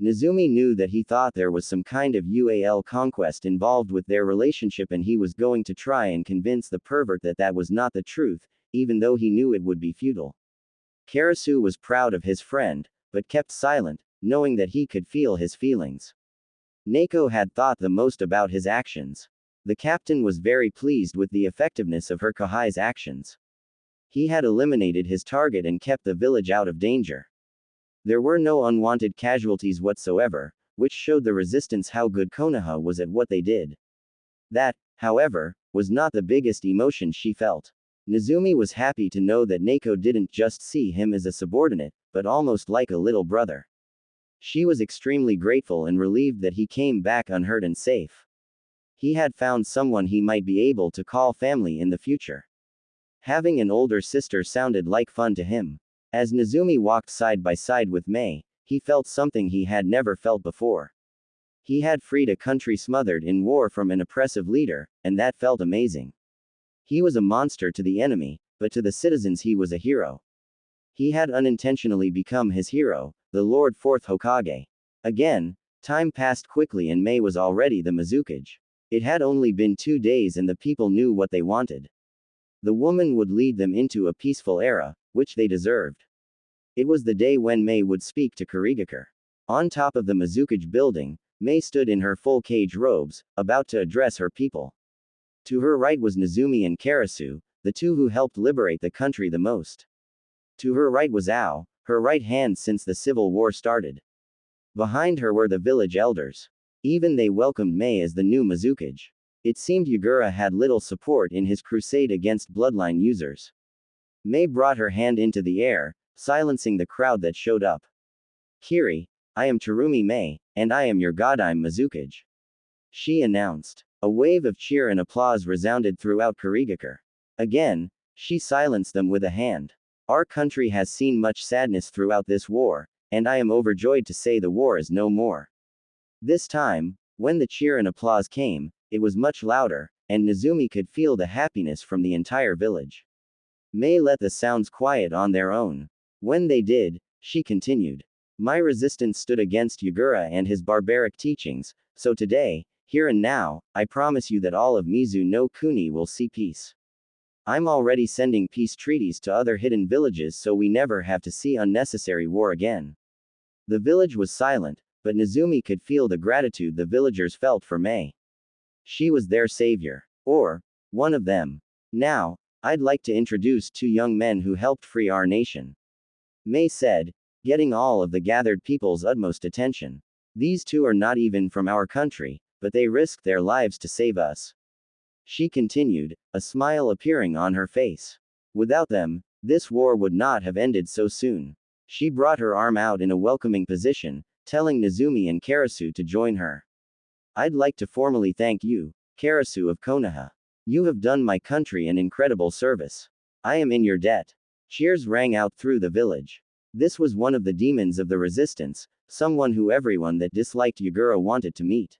Nezumi knew that he thought there was some kind of UAL conquest involved with their relationship and he was going to try and convince the pervert that that was not the truth, even though he knew it would be futile. Karasu was proud of his friend, but kept silent, knowing that he could feel his feelings. Naoko had thought the most about his actions. The captain was very pleased with the effectiveness of her Kohai's actions. He had eliminated his target and kept the village out of danger. There were no unwanted casualties whatsoever, which showed the resistance how good Konoha was at what they did. That, however, was not the biggest emotion she felt. Nezumi was happy to know that Naoko didn't just see him as a subordinate, but almost like a little brother. She was extremely grateful and relieved that he came back unhurt and safe. He had found someone he might be able to call family in the future. Having an older sister sounded like fun to him. As Nezumi walked side by side with Mei, he felt something he had never felt before. He had freed a country smothered in war from an oppressive leader, and that felt amazing. He was a monster to the enemy, but to the citizens he was a hero. He had unintentionally become his hero, the Lord Fourth Hokage. Again, time passed quickly and Mei was already the Mizukage. It had only been 2 days and the people knew what they wanted. The woman would lead them into a peaceful era, which they deserved. It was the day when Mei would speak to Kurigakure. On top of the Mizukage building, Mei stood in her full cage robes, about to address her people. To her right was Nezumi and Karasu, the two who helped liberate the country the most. To her right was Ao, her right hand since the civil war started. Behind her were the village elders. Even they welcomed Mei as the new Mizukage. It seemed Yagura had little support in his crusade against bloodline users. Mei brought her hand into the air, silencing the crowd that showed up. Kiri, I am Terumi Mei, and I am your Godime Mizukage. She announced. A wave of cheer and applause resounded throughout Kurigakure. Again, she silenced them with a hand. Our country has seen much sadness throughout this war, and I am overjoyed to say the war is no more. This time, when the cheer and applause came, it was much louder, and Nezumi could feel the happiness from the entire village. Mei let the sounds quiet on their own. When they did, she continued. My resistance stood against Yagura and his barbaric teachings, so today, here and now, I promise you that all of Mizu no Kuni will see peace. I'm already sending peace treaties to other hidden villages so we never have to see unnecessary war again. The village was silent, but Nezumi could feel the gratitude the villagers felt for Mei. She was their savior. Or, one of them. Now, I'd like to introduce 2 young men who helped free our nation. Mei said, getting all of the gathered people's utmost attention. These 2 are not even from our country, but they risked their lives to save us. She continued, a smile appearing on her face. Without them, this war would not have ended so soon. She brought her arm out in a welcoming position, telling Nezumi and Karasu to join her. I'd like to formally thank you, Karasu of Konoha. You have done my country an incredible service. I am in your debt. Cheers rang out through the village. This was one of the demons of the resistance, someone who everyone that disliked Yagura wanted to meet.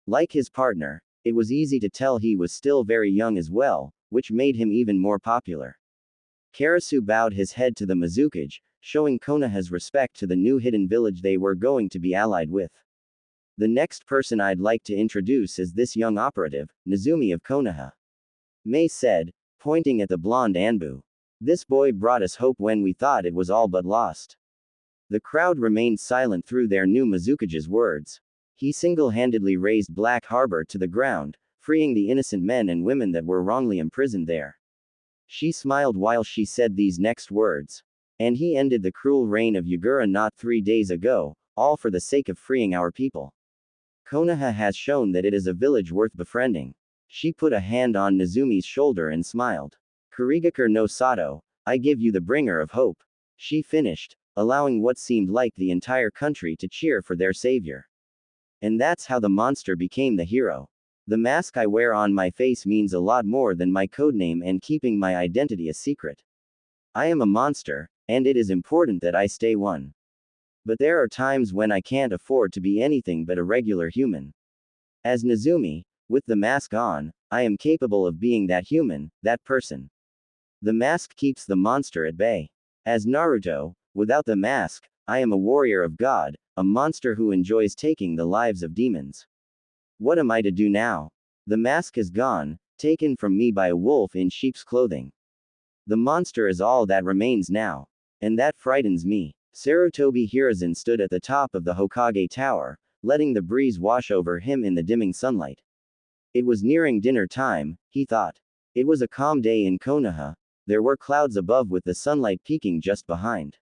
Like his partner, it was easy to tell he was still very young as well, which made him even more popular. Karasu bowed his head to the Mizukage, showing Konoha's respect to the new hidden village they were going to be allied with. The next person I'd like to introduce is this young operative, Nezumi of Konoha. Mei said, pointing at the blonde Anbu. This boy brought us hope when we thought it was all but lost. The crowd remained silent through their new Mizukage's words. He single-handedly razed Black Harbor to the ground, freeing the innocent men and women that were wrongly imprisoned there. She smiled while she said these next words. And he ended the cruel reign of Yagura not 3 days ago, all for the sake of freeing our people. Konoha has shown that it is a village worth befriending. She put a hand on Nezumi's shoulder and smiled. Kurigakure no Sato, I give you the bringer of hope. She finished, allowing what seemed like the entire country to cheer for their savior. And that's how the monster became the hero. The mask I wear on my face means a lot more than my codename and keeping my identity a secret. I am a monster, and it is important that I stay one. But there are times when I can't afford to be anything but a regular human. As Nezumi, with the mask on, I am capable of being that human, that person. The mask keeps the monster at bay. As Naruto, without the mask, I am a warrior of God, a monster who enjoys taking the lives of demons. What am I to do now? The mask is gone, taken from me by a wolf in sheep's clothing. The monster is all that remains now. And that frightens me. Sarutobi Hiruzen stood at the top of the Hokage Tower, letting the breeze wash over him in the dimming sunlight. It was nearing dinner time, he thought. It was a calm day in Konoha. There were clouds above with the sunlight peeking just behind.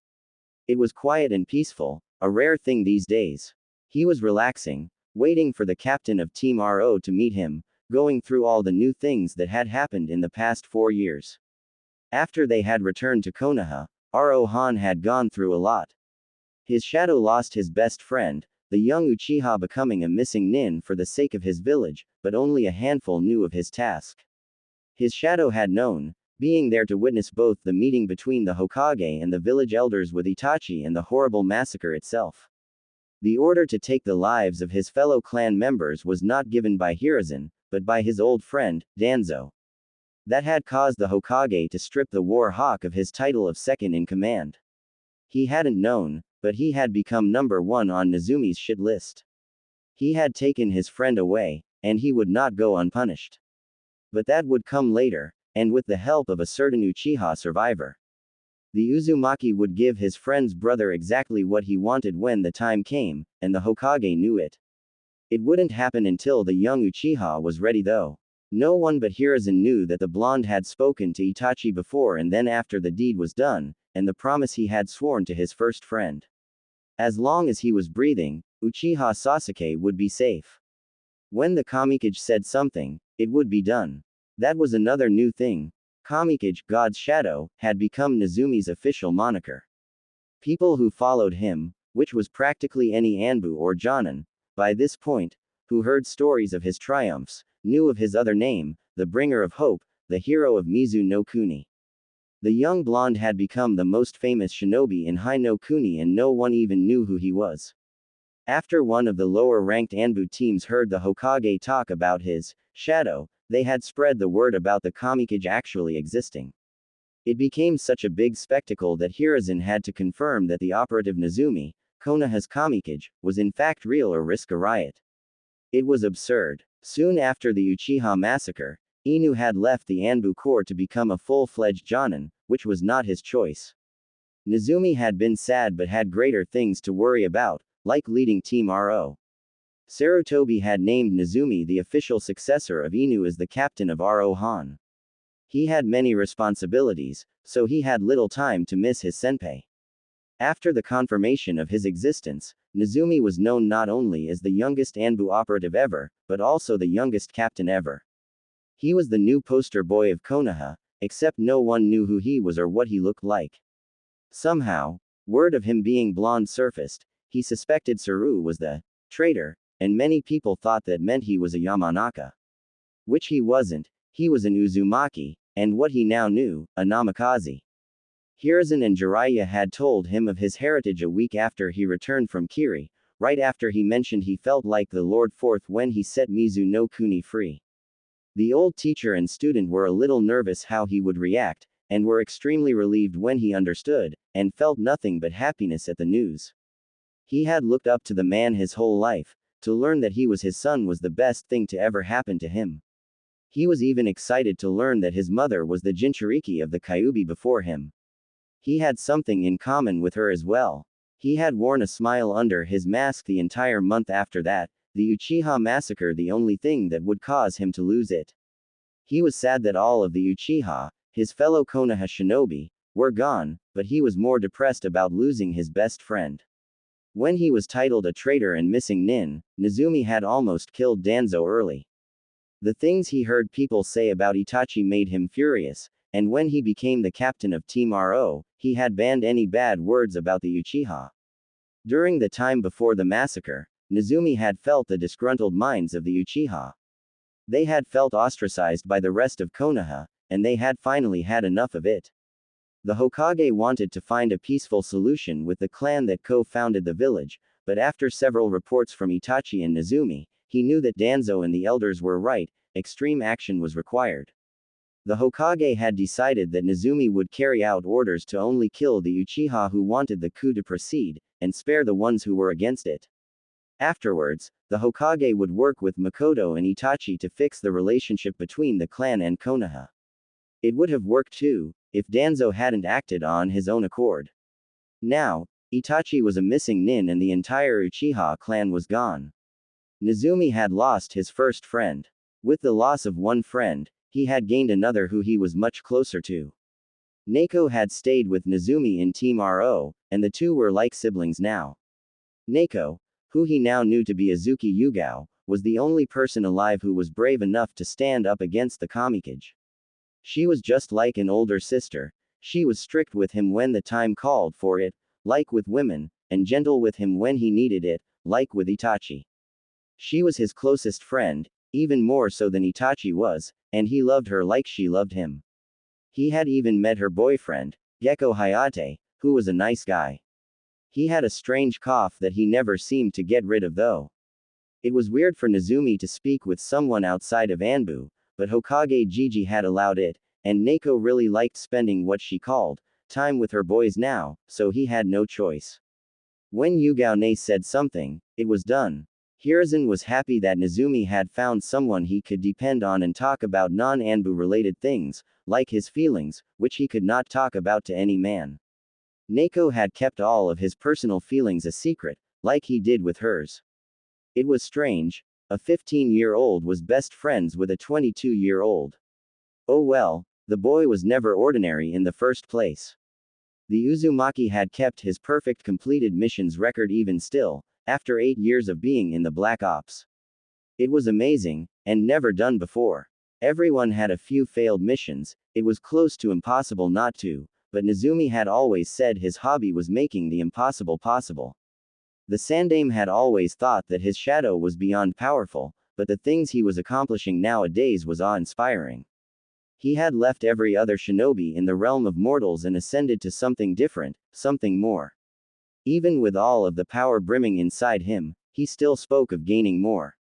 It was quiet and peaceful, a rare thing these days. He was relaxing, waiting for the captain of Team RO to meet him, going through all the new things that had happened in the past 4 years. After they had returned to Konoha, RO Han had gone through a lot. His shadow lost his best friend, the young Uchiha, becoming a missing nin for the sake of his village, but only a handful knew of his task. His shadow had known, being there to witness both the meeting between the Hokage and the village elders with Itachi and the horrible massacre itself. The order to take the lives of his fellow clan members was not given by Hiruzen, but by his old friend, Danzo. That had caused the Hokage to strip the War Hawk of his title of second in command. He hadn't known, but he had become number 1 on Nezumi's shit list. He had taken his friend away, and he would not go unpunished. But that would come later, and with the help of a certain Uchiha survivor. The Uzumaki would give his friend's brother exactly what he wanted when the time came, and the Hokage knew it. It wouldn't happen until the young Uchiha was ready though. No one but Hiruzen knew that the blonde had spoken to Itachi before and then after the deed was done, and the promise he had sworn to his first friend. As long as he was breathing, Uchiha Sasuke would be safe. When the Kamikage said something, it would be done. That was another new thing. Kamikage, God's Shadow, had become Nezumi's official moniker. People who followed him, which was practically any Anbu or Jonin, by this point, who heard stories of his triumphs, knew of his other name, the bringer of hope, the hero of Mizu no Kuni. The young blonde had become the most famous shinobi in Hai no Kuni and no one even knew who he was. After one of the lower-ranked Anbu teams heard the Hokage talk about his shadow, they had spread the word about the Kamikage actually existing. It became such a big spectacle that Hiruzen had to confirm that the operative Nezumi, Konoha's Kamikage, was in fact real or risk a riot. It was absurd. Soon after the Uchiha massacre, Inu had left the Anbu Corps to become a full-fledged Jonin, which was not his choice. Nezumi had been sad but had greater things to worry about, like leading Team RO. Sarutobi had named Nezumi the official successor of Inu as the captain of RO Han. He had many responsibilities, so he had little time to miss his senpai. After the confirmation of his existence, Nezumi was known not only as the youngest Anbu operative ever, but also the youngest captain ever. He was the new poster boy of Konoha, except no one knew who he was or what he looked like. Somehow, word of him being blonde surfaced. He suspected Saru was the traitor, and many people thought that meant he was a Yamanaka. Which he wasn't, he was an Uzumaki, and what he now knew, a Namikaze. Hiruzen and Jiraiya had told him of his heritage a week after he returned from Kiri, right after he mentioned he felt like the Lord Fourth when he set Mizu no Kuni free. The old teacher and student were a little nervous how he would react, and were extremely relieved when he understood, and felt nothing but happiness at the news. He had looked up to the man his whole life. To learn that he was his son was the best thing to ever happen to him. He was even excited to learn that his mother was the Jinchuriki of the Kyuubi before him. He had something in common with her as well. He had worn a smile under his mask the entire month after that, the Uchiha massacre the only thing that would cause him to lose it. He was sad that all of the Uchiha, his fellow Konoha shinobi, were gone, but he was more depressed about losing his best friend. When he was titled a traitor and missing nin, Nezumi had almost killed Danzo early. The things he heard people say about Itachi made him furious, and when he became the captain of Team RO, he had banned any bad words about the Uchiha. During the time before the massacre, Nezumi had felt the disgruntled minds of the Uchiha. They had felt ostracized by the rest of Konoha, and they had finally had enough of it. The Hokage wanted to find a peaceful solution with the clan that co-founded the village, but after several reports from Itachi and Nezumi, he knew that Danzo and the elders were right, extreme action was required. The Hokage had decided that Nezumi would carry out orders to only kill the Uchiha who wanted the coup to proceed, and spare the ones who were against it. Afterwards, the Hokage would work with Makoto and Itachi to fix the relationship between the clan and Konoha. It would have worked too, if Danzo hadn't acted on his own accord. Now, Itachi was a missing nin and the entire Uchiha clan was gone. Nezumi had lost his first friend. With the loss of one friend, he had gained another who he was much closer to. Neko had stayed with Nezumi in Team RO, and the two were like siblings now. Neko, who he now knew to be Azuki Yugao, was the only person alive who was brave enough to stand up against the Kamikage. She was just like an older sister. She was strict with him when the time called for it, like with women, and gentle with him when he needed it, like with Itachi. She was his closest friend, even more so than Itachi was, and he loved her like she loved him. He had even met her boyfriend, Gecko Hayate, who was a nice guy. He had a strange cough that he never seemed to get rid of though. It was weird for Nezumi to speak with someone outside of Anbu, but Hokage Gigi had allowed it, and Neko really liked spending what she called time with her boys now, so he had no choice. When Yugao said something, it was done. Hiruzen was happy that Nezumi had found someone he could depend on and talk about non-Anbu related things, like his feelings, which he could not talk about to any man. Neko had kept all of his personal feelings a secret, like he did with hers. It was strange. A 15-year-old was best friends with a 22-year-old. Oh well, the boy was never ordinary in the first place. The Uzumaki had kept his perfect completed missions record even still, after 8 years of being in the Black Ops. It was amazing, and never done before. Everyone had a few failed missions, it was close to impossible not to, but Nezumi had always said his hobby was making the impossible possible. The Sandame had always thought that his shadow was beyond powerful, but the things he was accomplishing nowadays was awe-inspiring. He had left every other shinobi in the realm of mortals and ascended to something different, something more. Even with all of the power brimming inside him, he still spoke of gaining more.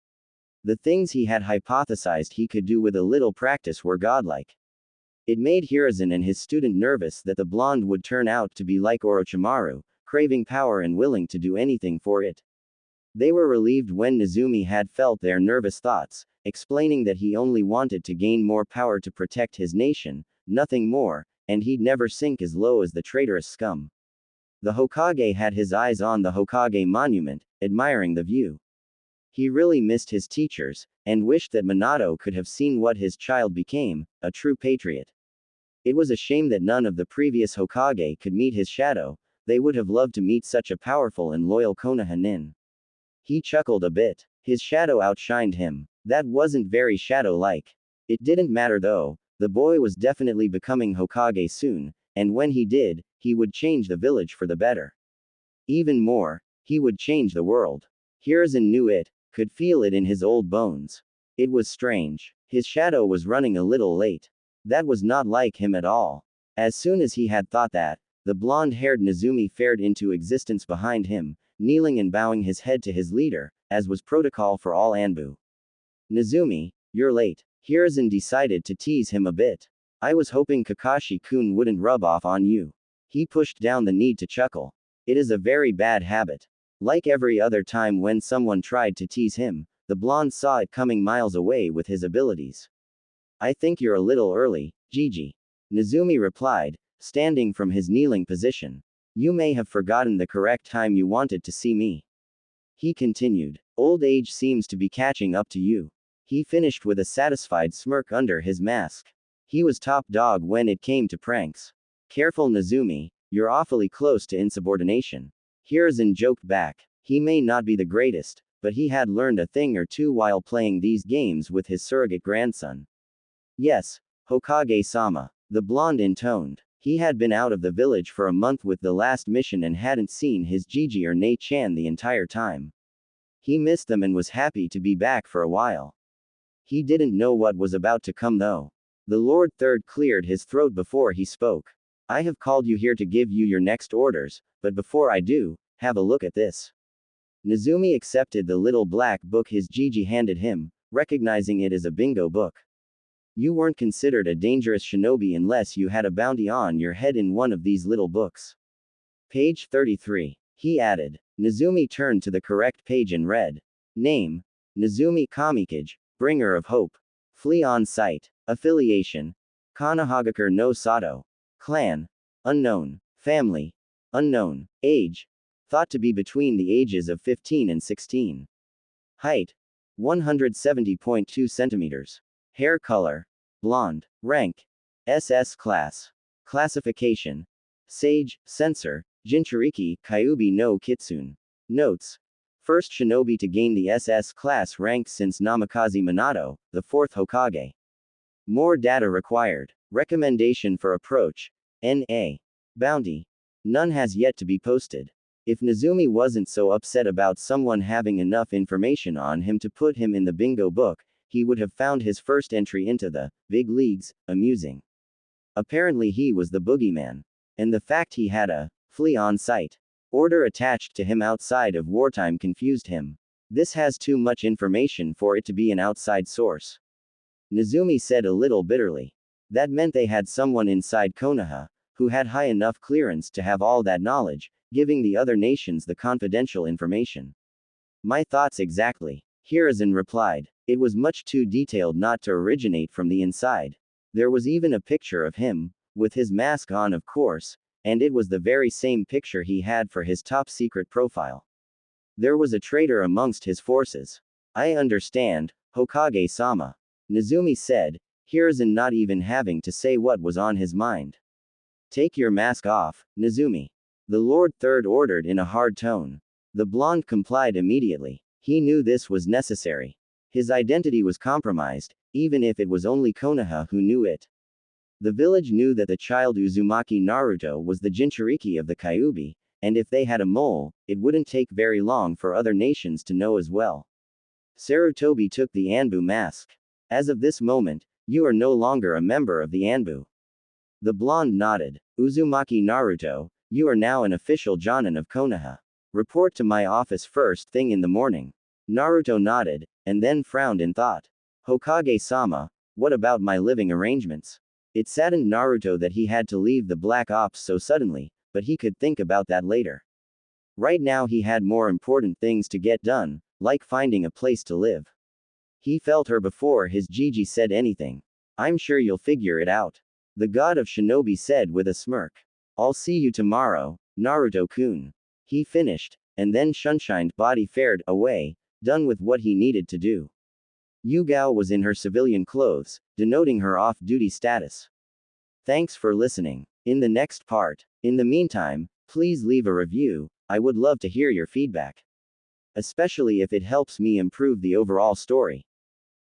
The things he had hypothesized he could do with a little practice were godlike. It made Hiruzen and his student nervous that the blonde would turn out to be like Orochimaru, craving power and willing to do anything for it. They were relieved when Nezumi had felt their nervous thoughts, explaining that he only wanted to gain more power to protect his nation, nothing more, and he'd never sink as low as the traitorous scum. The Hokage had his eyes on the Hokage monument, admiring the view. He really missed his teachers, and wished that Minato could have seen what his child became, a true patriot. It was a shame that none of the previous Hokage could meet his shadow, they would have loved to meet such a powerful and loyal Konoha nin. He chuckled a bit. His shadow outshined him. That wasn't very shadow-like. It didn't matter though, the boy was definitely becoming Hokage soon, and when he did, he would change the village for the better. Even more, he would change the world. Hiruzen knew it, could feel it in his old bones. It was strange. His shadow was running a little late. That was not like him at all. As soon as he had thought that, the blonde-haired Nezumi fared into existence behind him, kneeling and bowing his head to his leader, as was protocol for all Anbu. Nezumi, you're late. Hiruzen decided to tease him a bit. I was hoping Kakashi-kun wouldn't rub off on you. He pushed down the need to chuckle. It is a very bad habit. Like every other time when someone tried to tease him, the blonde saw it coming miles away with his abilities. I think you're a little early, Gigi. Nezumi replied, standing from his kneeling position. You may have forgotten the correct time you wanted to see me. He continued. Old age seems to be catching up to you. He finished with a satisfied smirk under his mask. He was top dog when it came to pranks. Careful Nezumi, you're awfully close to insubordination. Hiruzen joked back. He may not be the greatest, but he had learned a thing or two while playing these games with his surrogate grandson. Yes, Hokage-sama, the blonde intoned. He had been out of the village for a month with the last mission and hadn't seen his Gigi or Nei-chan the entire time. He missed them and was happy to be back for a while. He didn't know what was about to come though. The Lord Third cleared his throat before he spoke. I have called you here to give you your next orders, but before I do, have a look at this. Nezumi accepted the little black book his Gigi handed him, recognizing it as a bingo book. You weren't considered a dangerous shinobi unless you had a bounty on your head in one of these little books. Page 33. He added. Nezumi turned to the correct page and read. Name. Nezumi Kamikage, Bringer of Hope. Flee on sight. Affiliation. Konohagakure no Sato. Clan. Unknown. Family. Unknown. Age. thought to be between the ages of 15 and 16. Height 170.2 centimeters. Hair color blonde. Rank SS class. Classification Sage, Censor, Jinchuriki, Kyuubi no Kitsune. Notes: first shinobi to gain the SS class rank since Namikaze Minato, the fourth Hokage. More data required. Recommendation for approach N.A. Bounty. None has yet to be posted. If Nezumi wasn't so upset about someone having enough information on him to put him in the bingo book, he would have found his first entry into the big leagues amusing. Apparently he was the boogeyman. And the fact he had a flea on site order attached to him outside of wartime confused him. This has too much information for it to be an outside source. Nezumi said a little bitterly. That meant they had someone inside Konoha who had high enough clearance to have all that knowledge, giving the other nations the confidential information. My thoughts exactly. Hiruzen replied. It was much too detailed not to originate from the inside. There was even a picture of him, with his mask on of course, and it was the very same picture he had for his top secret profile. There was a traitor amongst his forces. I understand, Hokage-sama. Nezumi said, Hiruzen not even having to say what was on his mind. Take your mask off, Nezumi. The Lord Third ordered in a hard tone. The blonde complied immediately. He knew this was necessary. His identity was compromised, even if it was only Konoha who knew it. The village knew that the child Uzumaki Naruto was the Jinchuriki of the Kyuubi, and if they had a mole, it wouldn't take very long for other nations to know as well. Sarutobi took the Anbu mask. As of this moment, you are no longer a member of the Anbu. The blonde nodded. Uzumaki Naruto, you are now an official Jonin of Konoha. Report to my office first thing in the morning. Naruto nodded, and then frowned in thought. Hokage-sama, what about my living arrangements? It saddened Naruto that he had to leave the Black Ops so suddenly, but he could think about that later. Right now he had more important things to get done, like finding a place to live. He felt her before his Gigi said anything. I'm sure you'll figure it out. The god of shinobi said with a smirk. I'll see you tomorrow, Naruto-kun. He finished, and then Sunshine's body fared away, done with what he needed to do. Yugao was in her civilian clothes, denoting her off-duty status. Thanks for listening. In the next part. In the meantime, please leave a review, I would love to hear your feedback. Especially if it helps me improve the overall story.